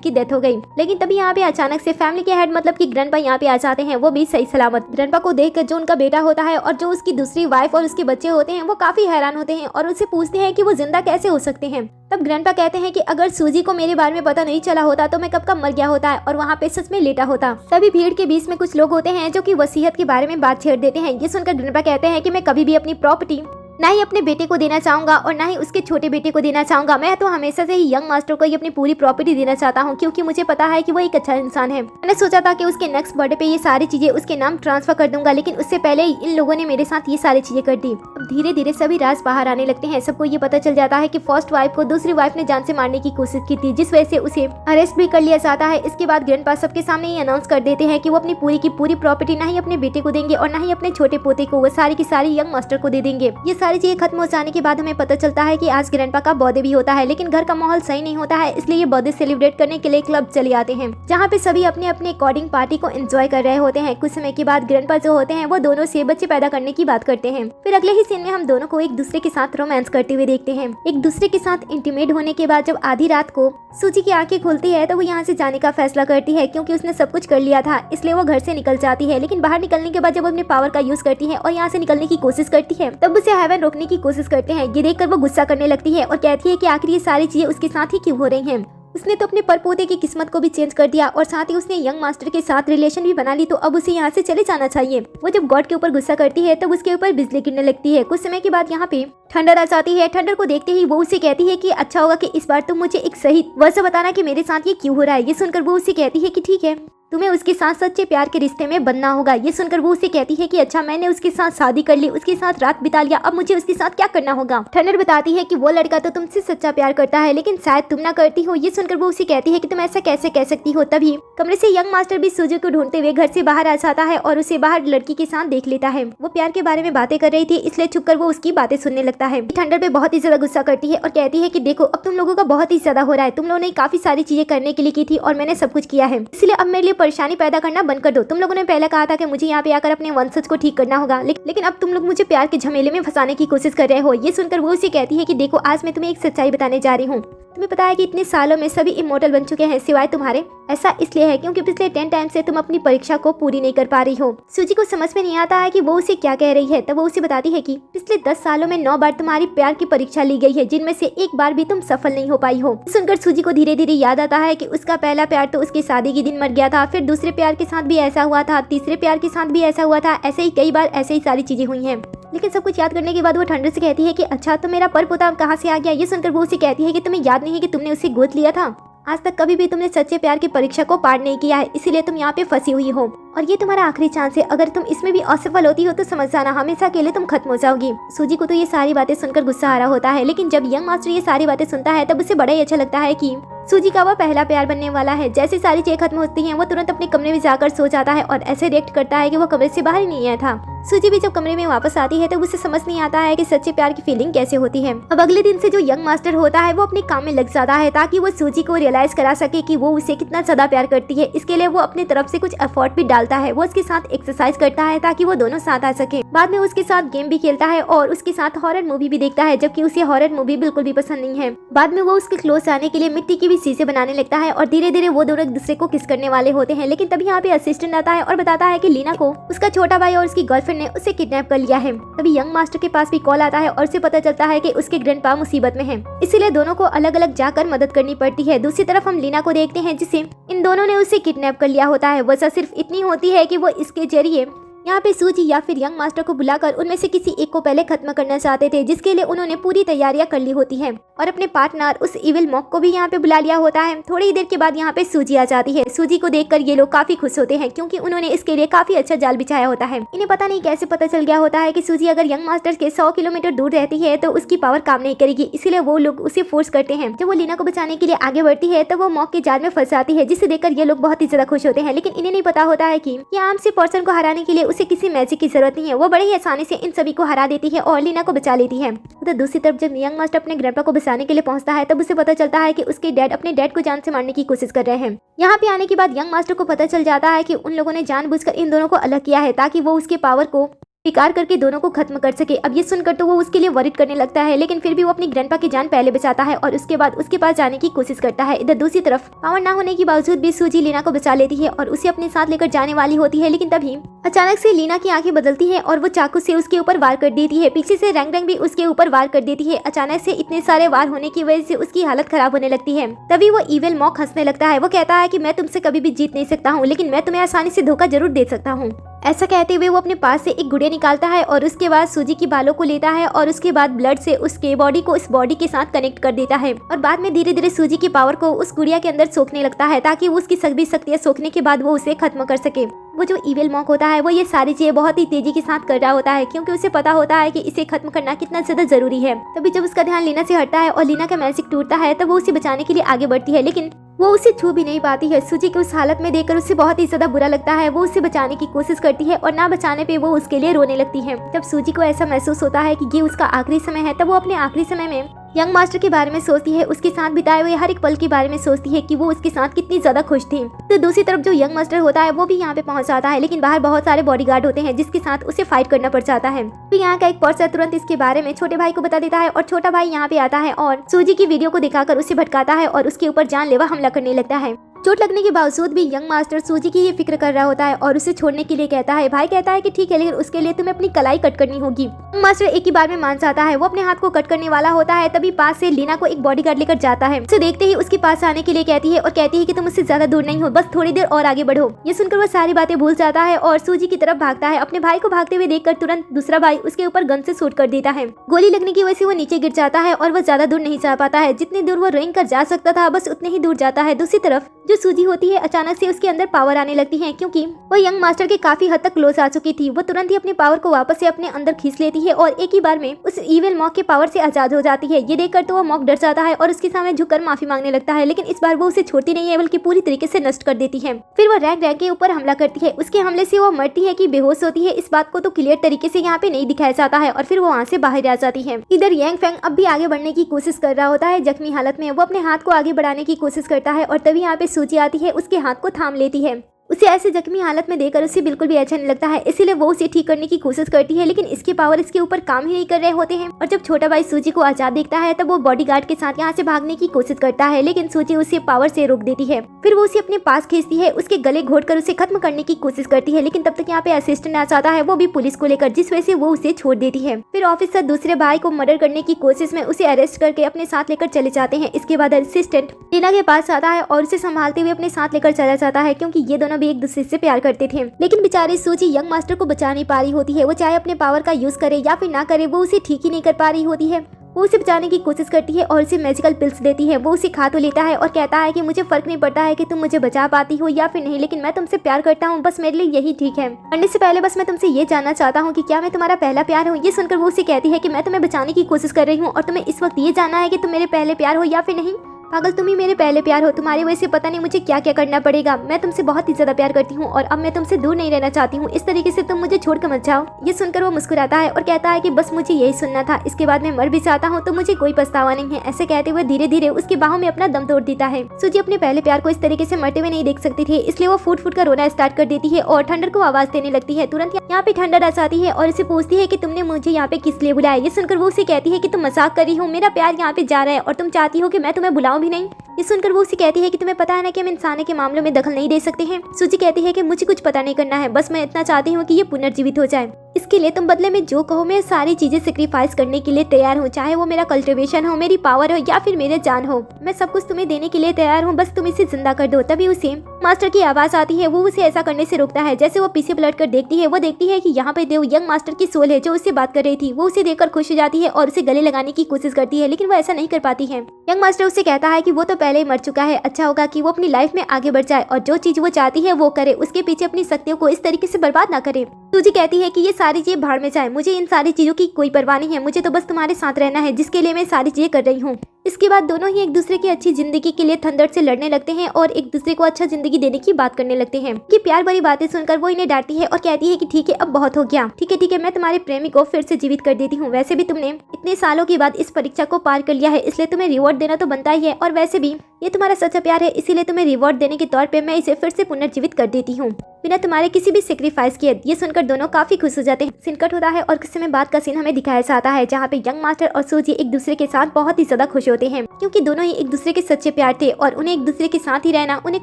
की डेथ हो गई। लेकिन तभी यहाँ पे अचानक से फैमिली के हेड मतलब कि ग्रैंडपा यहाँ पे आ जाते हैं, वो भी सही सलामत। ग्रैंडपा को देखकर जो उनका बेटा होता है और जो उसकी दूसरी वाइफ और उसके बच्चे होते हैं वो काफी हैरान होते हैं और उससे पूछते हैं कि वो जिंदा कैसे हो सकते हैं। तब ग्रैंडपा कहते हैं कि अगर सूजी को मेरे बारे में पता नहीं चला होता तो मैं कब का मर गया होता है और वहाँ पे सच में लेटा होता। तभी भीड़ के बीच में कुछ लोग होते हैं जो कि वसीयत के बारे में बात छेड़ देते हैं। ये सुनकर ग्रैंडपा कहते हैं कि मैं कभी भी अपनी प्रॉपर्टी ना ही अपने बेटे को देना चाहूंगा और ना ही उसके छोटे बेटे को देना चाहूंगा। मैं तो हमेशा से ही यंग मास्टर को ही अपनी पूरी प्रॉपर्टी देना चाहता हूं, क्योंकि मुझे पता है कि वो एक अच्छा इंसान है। मैंने सोचा था कि उसके नेक्स्ट बर्थडे पे ये सारी चीजें उसके नाम ट्रांसफर कर दूंगा, लेकिन उससे पहले ही इन लोगों ने मेरे साथ ये सारी चीजें कर दी। अब धीरे धीरे सभी राज बाहर आने लगते हैं। सबको ये पता चल जाता है कि फर्स्ट वाइफ को दूसरी वाइफ ने जान से मारने की कोशिश की थी, जिस वजह से उसे अरेस्ट भी कर लिया जाता है। इसके बाद ग्रैंडपा सबके सामने ये अनाउंस कर देते हैं कि वो अपनी पूरी की पूरी प्रॉपर्टी ना ही अपने बेटे को देंगे और ना ही अपने छोटे पोते को, वो सारी की सारी यंग मास्टर को दे देंगे। ये सारी चीजें खत्म हो जाने के बाद हमें पता चलता है कि आज ग्रैंडपा का बर्थडे भी होता है, लेकिन घर का माहौल सही नहीं होता है, इसलिए ये बर्थडे सेलिब्रेट करने के लिए क्लब चले आते हैं, जहाँ पे सभी अपने अपने अकॉर्डिंग पार्टी को एंजॉय कर रहे होते हैं। कुछ समय के बाद ग्रैंडपा जो होते हैं वो दोनों से बच्चे पैदा करने की बात करते हैं। फिर अगले ही सीन में हम दोनों को एक दूसरे के साथ रोमांस करते हुए देखते हैं। एक दूसरे के साथ इंटीमेट होने के बाद जब आधी रात को सूजी की आंखें खुलती है तो वो यहाँ से जाने का फैसला करती है, क्योंकि उसने सब कुछ कर लिया था, इसलिए वो घर से निकल जाती है। लेकिन बाहर निकलने के बाद जब वो अपने पावर का यूज करती है और यहाँ से निकलने की कोशिश करती है, तब उसे हेवन रोकने की कोशिश करते हैं। ये देखकर वो गुस्सा करने लगती है और कहती है कि आखिर ये सारी चीजें उसके साथ ही क्यों हो रही हैं। उसने तो अपने परपोते की किस्मत को भी चेंज कर दिया और साथ ही उसने यंग मास्टर के साथ रिलेशन भी बना ली, तो अब उसे यहाँ से चले जाना चाहिए। वो जब गॉड के ऊपर गुस्सा करती है तब उसके ऊपर बिजली गिरने लगती है। कुछ समय के बाद यहाँ पे थंडर आ जाती है। थंडर को देखते ही वो उसे कहती है कि अच्छा होगा कि इस बार तुम मुझे एक सही वजह बताना कि मेरे साथ ये क्यों हो रहा है। ये सुनकर वो उसे कहती है कि ठीक है, तुम्हें उसके साथ सच्चे प्यार के रिश्ते में बनना होगा। ये सुनकर वो उसे कहती है कि अच्छा, मैंने उसके साथ शादी कर ली, उसके साथ रात बिता लिया, अब मुझे उसके साथ क्या करना होगा। थंडर बताती है कि वो लड़का तो तुमसे सच्चा प्यार करता है, लेकिन शायद तुम ना करती हो। ये सुनकर वो उसे कहती है कि तुम ऐसा कैसे कह सकती हो। तभी कमरे से यंग मास्टर भी सूजी को ढूंढते हुए घर से बाहर आ जाता है और उसे बाहर लड़की के साथ देख लेता है। वो प्यार के बारे में बातें कर रही थी, इसलिए छुपकर वो उसकी बातें सुनने लगता है। थंडर पे बहुत ही ज्यादा गुस्सा करती है और कहती है कि देखो, अब तुम लोगों का बहुत ही ज्यादा हो रहा है। तुम लोगों ने काफी सारी चीजें करने के लिए की थी और मैंने सब कुछ किया है, इसलिए अब मेरे लिए परेशानी पैदा करना बंद कर दो। तुम लोगों ने पहले कहा था कि मुझे यहाँ पे आकर अपने वंशज को ठीक करना होगा, लेकिन अब तुम लोग मुझे प्यार के झमेले में फंसाने की कोशिश कर रहे हो। ये सुनकर वो उसे कहती है कि देखो, आज मैं तुम्हें एक सच्चाई बताने जा रही हूँ। तुम्हें पता है कि इतने सालों में सभी इमोर्टल बन चुके हैं सिवाय तुम्हारे। ऐसा इसलिए है क्योंकि पिछले 10 टाइम से तुम अपनी परीक्षा को पूरी नहीं कर पा रही हो। सूजी को समझ में नहीं आता है कि वो उसे क्या कह रही है। तब वो उसे बताती है कि पिछले 10 सालों में 9 बार तुम्हारी प्यार की परीक्षा ली गई है, जिनमें से एक बार भी तुम सफल नहीं हो पाई हो। सुनकर सूजी को धीरे धीरे याद आता है कि उसका पहला प्यार तो उसकी शादी के दिन मर गया था, फिर दूसरे प्यार के साथ भी ऐसा हुआ था, तीसरे प्यार के साथ भी ऐसा हुआ था, ऐसे ही कई बार ऐसे ही सारी चीजें हुई हैं। लेकिन सब कुछ याद करने के बाद वो थंडर से कहती है कि अच्छा, तो मेरा परपोता कहाँ से आ गया। ये सुनकर वो उसे कहती है कि तुम्हें याद नहीं है कि तुमने उसे गोद लिया था। आज तक कभी भी तुमने सच्चे प्यार की परीक्षा को पार नहीं किया है, इसीलिए तुम यहाँ पे फंसी हुई हो और ये तुम्हारा आखिरी चांस है। अगर तुम इसमें भी असफल होती हो तो समझ जाना, हमेशा के लिए तुम खत्म हो जाओगी। सूजी को तो ये सारी बातें सुनकर गुस्सा आ रहा होता है, लेकिन जब यंग मास्टर ये सारी बातें सुनता है तब उसे बड़ा ही अच्छा लगता है कि सूजी का वो पहला प्यार बनने वाला है। जैसे सारी चीजें खत्म होती हैं, वो तुरंत अपने कमरे में जाकर सो जाता है और ऐसे रिएक्ट करता है कि वो कमरे से बाहर ही नहीं आया था। सूजी भी जब कमरे में वापस आती है तो उसे समझ नहीं आता है कि सच्चे प्यार की फीलिंग कैसे होती है। अब अगले दिन से जो यंग मास्टर होता है वो अपने काम में लग जाता है ताकि वो सूजी को रियलाइज करा सके कि वो उसे कितना ज्यादा प्यार करती है। इसके लिए वो अपनी तरफ से कुछ एफर्ट भी डालता है। वो उसके साथ एक्सरसाइज करता है ताकि वो दोनों साथ आ सके। बाद में उसके साथ गेम भी खेलता है और उसके साथ हॉरर मूवी भी देखता है, जबकि उसे हॉरर मूवी बिल्कुल भी पसंद नहीं है। बाद में वो उसके क्लोज आने के लिए मिट्टी की भी चीजें बनाने लगता है और धीरे धीरे वो दोनों एक दूसरे को किस करने वाले होते हैं। लेकिन तभी यहाँ पे असिस्टेंट आता है और बताता है कि लीना को उसका छोटा भाई और उसकी गर्लफ्रेंड ने उसे किडनैप कर लिया है। तभी यंग मास्टर के पास भी कॉल आता है और उसे पता चलता है कि उसके ग्रैंडपा मुसीबत में हैं, इसीलिए दोनों को अलग अलग जाकर मदद करनी पड़ती है। दूसरी तरफ हम लीना को देखते हैं जिसे इन दोनों ने उसे किडनैप कर लिया होता है। वजह सिर्फ इतनी होती है कि वो इसके जरिए यहाँ पे सूजी या फिर यंग मास्टर को बुलाकर उनमें से किसी एक को पहले खत्म करना चाहते थे, जिसके लिए उन्होंने पूरी तैयारियां कर ली होती है और अपने पार्टनर उस इविल मॉक को भी यहाँ पे बुला लिया होता है। थोड़ी ही देर के बाद यहाँ पे सूजी आ जाती है। सूजी को देखकर ये लोग काफी खुश होते हैं क्योंकि उन्होंने इसके लिए काफी अच्छा जाल बिछाया होता है। इन्हें पता नहीं कैसे पता चल गया होता है कि सूजी अगर यंग मास्टर के 100 किलोमीटर दूर रहती है तो उसकी पावर काम नहीं करेगी, इसीलिए वो लोग उसे फोर्स करते हैं। जब वो लीना को बचाने के लिए आगे बढ़ती है तो वो मॉक के जाल में फंस जाती है, जिसे देखकर ये लोग बहुत ही ज्यादा खुश होते हैं। लेकिन इन्हें नहीं पता होता है कि आम से पर्सन को हराने के लिए उसे किसी मैजिक की जरूरत नहीं है। वो बड़े ही आसानी से इन सभी को हरा देती है और लीना को बचा लेती है। तो दूसरी तरफ जब यंग मास्टर अपने ग्रैंडपा को बचाने के लिए पहुंचता है तब उसे पता चलता है कि उसके डैड अपने डैड को जान से मारने की कोशिश कर रहे हैं। यहाँ पे आने के बाद यंग मास्टर को पता चल जाता है कि उन लोगों ने जानबूझकर इन दोनों को अलग किया है ताकि वो उसके पावर को स्वीकार करके दोनों को खत्म कर सके। अब ये सुनकर तो वो उसके लिए वरिड करने लगता है, लेकिन फिर भी वो अपनी ग्रैंडपा की जान पहले बचाता है और उसके बाद उसके पास जाने की कोशिश करता है। इधर दूसरी तरफ पावर ना होने के बावजूद भी सूजी लीना को बचा लेती है और उसे अपने साथ लेकर जाने वाली होती है। लेकिन तभी अचानक से लीना की आंखें बदलती है और वो चाकू से उसके ऊपर वार कर देती है। पीछे से रंग रंग भी उसके ऊपर वार कर देती है। अचानक से इतने सारे वार होने की वजह से उसकी हालत खराब होने लगती है। तभी वो इविल मॉक हंसने लगता है। वो कहता है कि मैं तुमसे कभी भी जीत नहीं सकता हूँ, लेकिन मैं तुम्हें आसानी से धोखा जरूर दे सकता हूँ। ऐसा कहते हुए वो अपने पास से एक गुड़िया निकालता है और उसके बाद सूजी की बालों को लेता है और उसके बाद ब्लड से उसके बॉडी को इस बॉडी के साथ कनेक्ट कर देता है और बाद में धीरे धीरे सूजी की पावर को उस गुड़िया के अंदर सोखने लगता है ताकि वो उसकी सभी शक्तियां सोखने के बाद वो उसे खत्म कर सके। वो जो इविल मॉक होता है वो ये सारी चीजें बहुत ही तेजी के साथ कर रहा होता है क्योंकि उसे पता होता है कि इसे खत्म करना कितना ज्यादा जरूरी है। तभी जब उसका ध्यान लीना से हटता है और लीना का मैजिक टूटता है तब वो उसे बचाने के लिए आगे बढ़ती है, लेकिन वो उसे छू भी नहीं पाती है। सूजी की उस हालत में देखकर उसे बहुत ही ज्यादा बुरा लगता है। वो उसे बचाने की कोशिश करती है और ना बचाने पे वो उसके लिए रोने लगती है। जब सूजी को ऐसा महसूस होता है कि ये उसका आखिरी समय है तब वो अपने आखिरी समय में यंग मास्टर के बारे में सोचती है, उसके साथ बिताए हुए हर एक पल के बारे में सोचती है कि वो उसके साथ कितनी ज्यादा खुश थी। तो दूसरी तरफ जो यंग मास्टर होता है वो भी यहाँ पे पहुंच जाता है, लेकिन बाहर बहुत सारे बॉडीगार्ड होते हैं जिसके साथ उसे फाइट करना पड़ जाता है। तो यहाँ का एक पर्सन तुरंत इसके बारे में छोटे भाई को बता देता है और छोटा भाई यहाँ पे आता है और सूजी की वीडियो को दिखाकर उसे भटकाता है और उसके ऊपर जानलेवा हमला करने लगता है। चोट लगने के बावजूद भी यंग मास्टर सूजी की ये फिक्र कर रहा होता है और उसे छोड़ने के लिए कहता है। भाई कहता है कि ठीक है, लेकिन उसके लिए तुम्हें अपनी कलाई कट करनी होगी। यंग मास्टर एक ही बार में मान जाता है। वो अपने हाथ को कट करने वाला होता है तभी पास से लीना को एक बॉडीगार्ड लेकर जाता है। उसे देखते ही उसके पास आने के लिए कहती है और कहती है कि तुम उससे ज्यादा दूर नहीं हो, बस थोड़ी देर और आगे बढ़ो। ये सुनकर वो सारी बातें भूल जाता है और सूजी की तरफ भागता है। अपने भाई को भागते हुए देखकर तुरंत दूसरा भाई उसके ऊपर गन से शूट कर देता है। गोली लगने की वजह से वो नीचे गिर जाता है और वो ज्यादा दूर नहीं जा पाता है। जितनी दूर वो रेंग कर जा सकता था बस उतने ही दूर जाता है। दूसरी तरफ जो सूजी होती है अचानक से उसके अंदर पावर आने लगती है क्योंकि वो यंग मास्टर के काफी हद तक क्लोज आ चुकी थी। वो तुरंत ही अपनी पावर को वापस से अपने अंदर खींच लेती है और एक ही बार में उस इविल मॉक के पावर से आजाद हो जाती है। ये देखकर तो वो मॉक डर जाता है और उसके सामने झुककर माफी मांगने लगता है, लेकिन इस बार वो उसे छोड़ती नहीं है बल्कि पूरी तरीके से नष्ट कर देती है। फिर वो रैंक के ऊपर हमला करती है। उसके हमले से वो मरती है कि बेहोश होती है इस बात को तो क्लियर तरीके से यहाँ पे नहीं दिखाया जाता है और फिर वो वहाँ से बाहर आ जाती है। इधर यांग फेंग अब भी आगे बढ़ने की कोशिश कर रहा होता है जख्मी हालत में। वो अपने हाथ को आगे बढ़ाने की कोशिश करता है और तभी यहाँ पे सूजी आती है, उसके हाथ को थाम लेती है। उसे ऐसे जख्मी हालत में देखकर उसे बिल्कुल भी अच्छा नहीं लगता है, इसीलिए वो उसे ठीक करने की कोशिश करती है, लेकिन इसके पावर इसके ऊपर काम ही नहीं कर रहे होते हैं। और जब छोटा भाई सूजी को आजाद देखता है तब वो बॉडीगार्ड के साथ यहाँ से भागने की कोशिश करता है, लेकिन सूजी उसे पावर से रोक देती है। फिर वो उसे अपने पास खींचती है, उसके गले घोटकर उसे खत्म करने की कोशिश करती है, लेकिन तब तक यहाँ पे असिस्टेंट आ जाता है, वो भी पुलिस को लेकर, जिस वजह से वो उसे छोड़ देती है। फिर ऑफिसर दूसरे भाई को मर्डर करने की कोशिश में उसे अरेस्ट करके अपने साथ लेकर चले जाते हैं। इसके बाद असिस्टेंट टीना के पास आता है और उसे संभालते हुए अपने साथ लेकर चला जाता है क्योंकि ये दोनों भी एक दूसरे से प्यार करते थे। लेकिन बेचारी सूजी यंग मास्टर को बचा नहीं पा रही होती है। वो चाहे अपने पावर का यूज करे या फिर ना करे, वो उसे ठीक ही नहीं कर पा रही होती है। वो उसे बचाने की कोशिश करती है और उसे मैजिकल पिल्स देती है। वो उसे खा तो लेता है और कहता है कि मुझे फर्क नहीं पड़ता है कि तुम मुझे बचा पाती हो या फिर नहीं, लेकिन मैं तुमसे प्यार करता हूँ, बस मेरे लिए यही ठीक है। मरने से पहले बस मैं तुमसे ये जानना चाहता हूँ कि क्या मैं तुम्हारा पहला प्यार हूँ। ये सुनकर वो उसे कहती है कि मैं तुम्हें बचाने की कोशिश कर रही हूँ और तुम्हें इस वक्त ये जानना है कि तुम मेरे पहले प्यार हो या फिर नहीं। पागल, तुम ही मेरे पहले प्यार हो। तुम्हारी वजह से पता नहीं मुझे क्या क्या करना पड़ेगा। मैं तुमसे बहुत ही ज्यादा प्यार करती हूँ और अब मैं तुमसे दूर नहीं रहना चाहती हूँ। इस तरीके से तुम मुझे छोड़कर मत जाओ। ये सुनकर वो मुस्कुराता है और कहता है कि बस मुझे यही सुनना था, इसके बाद मैं मर भी चाहता हूँ तो मुझे कोई पछतावा नहीं है। ऐसे कहते हुए धीरे धीरे उसकी बाहों में अपना दम तोड़ देता है। सूजी अपने पहले प्यार को इस तरीके से मरते हुए नहीं देख सकती थी, इसलिए वो फूट फूट कर रोना स्टार्ट कर देती है और ठंडर को आवाज देने लगती है। तुरंत यहाँ पे ठंडर आ जाती है और उसे पूछती है कि तुमने मुझे यहाँ पे किस लिए बुलाया। ये सुनकर वो उसे कहती है कि तुम मजाक कर रही हो, मेरा प्यार यहाँ पे जा रहा है और तुम चाहती हो कि मैं तुम्हें बुलाऊं भी नहीं। ये सुनकर वो उसे कहती है कि तुम्हें पता है ना कि हम इंसानों के मामलों में दखल नहीं दे सकते हैं। सूजी कहती है कि मुझे कुछ पता नहीं करना है, बस मैं इतना चाहती हूँ कि ये पुनर्जीवित हो जाए। इसके लिए तुम बदले में जो कहो मैं सारी चीजें सेक्रीफाइस करने के लिए तैयार हूँ, चाहे वो मेरा कल्टिवेशन हो, मेरी पावर हो या फिर मेरे जान हो। मैं सब कुछ तुम्हें देने के लिए तैयार हूँ, बस तुम इसे जिंदा कर दो। तभी उसे मास्टर की आवाज आती है, वो उसे ऐसा करने से रोकता है। जैसे वो पीछे पलट कर देखती है, वो देखती है कि यहाँ पे देव यंग मास्टर की सोल है जो उससे बात कर रही थी। वो उसे देखकर खुश हो जाती है और उसे गले लगाने की कोशिश करती है, लेकिन वो ऐसा नहीं कर पाती है। यंग मास्टर उससे कहता है कि वो तो पहले ही मर चुका है, अच्छा होगा कि वो अपनी लाइफ में आगे बढ़ जाए और जो चीज वो चाहती है वो करे, उसके पीछे अपनी शक्तियों को इस तरीके से बर्बाद ना करे। सूजी कहती है कि ये सारी चीजें भाड़ में जाए, मुझे इन सारी चीजों की कोई परवाह नहीं है, मुझे तो बस तुम्हारे साथ रहना है, जिसके लिए मैं सारी चीजें कर रही हूँ। इसके बाद दोनों ही एक दूसरे की अच्छी जिंदगी के लिए थंडर से लड़ने लगते हैं और एक दूसरे को अच्छा जिंदगी देने की बात करने लगते हैं। कि प्यार भरी बातें सुनकर वो इन्हें डांटती है और कहती है कि ठीक है, अब बहुत हो गया, ठीक है, मैं तुम्हारे प्रेमी को फिर से जीवित कर देती हूँ। वैसे भी तुमने इतने सालों के बाद इस परीक्षा को पार कर लिया है, इसलिए तुम्हें रिवॉर्ड देना तो बनता ही है, और वैसे भी ये तुम्हारा सच्चा प्यार है, इसीलिए तुम्हें रिवॉर्ड देने के तौर पे मैं इसे फिर से पुनर्जीवित कर देती हूँ बिना तुम्हारे किसी भी सेक्रीफाइस किए। ये सुनकर दोनों काफी खुश हो जाते हैं। सिनकट होता है और कुछ समय बाद का सीन हमें दिखाया जाता है जहाँ पे यंग मास्टर और सूजी एक दूसरे के साथ बहुत ही ज्यादा खुश होते हैं, क्योंकि दोनों ही एक दूसरे के सच्चे प्यार थे और उन्हें एक दूसरे के साथ ही रहना उन्हें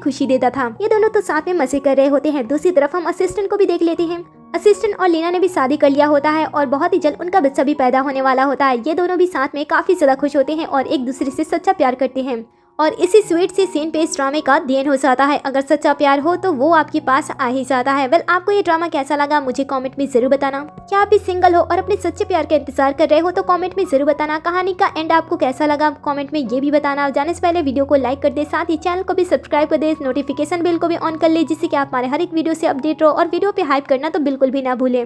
खुशी देता था। ये दोनों तो साथ में मजे कर रहे होते हैं। दूसरी तरफ हम असिस्टेंट को भी देख लेते हैं। असिस्टेंट और लीना ने भी शादी कर लिया होता है और बहुत ही जल्द उनका बच्चा भी पैदा होने वाला होता है। ये दोनों भी साथ में काफी ज्यादा खुश होते हैं और एक दूसरे से सच्चा प्यार करते हैं, और इसी स्वीट से सीन पे इस ड्रामे का देन हो जाता है। अगर सच्चा प्यार हो तो वो आपके पास आ ही जाता है। वेल, आपको ये ड्रामा कैसा लगा मुझे कमेंट में जरूर बताना। क्या आप भी सिंगल हो और अपने सच्चे प्यार का इंतजार कर रहे हो तो कमेंट में जरूर बताना। कहानी का एंड आपको कैसा लगा कमेंट में ये भी बताना। जाने से पहले वीडियो को लाइक कर दे, साथ ही चैनल को भी सब्सक्राइब कर दे, नोटिफिकेशन बेल को भी ऑन कर ले, जिससे कि आप हमारे हर एक वीडियो से अपडेट रहो, और वीडियो पे हाइप करना तो बिल्कुल भी ना भूलें।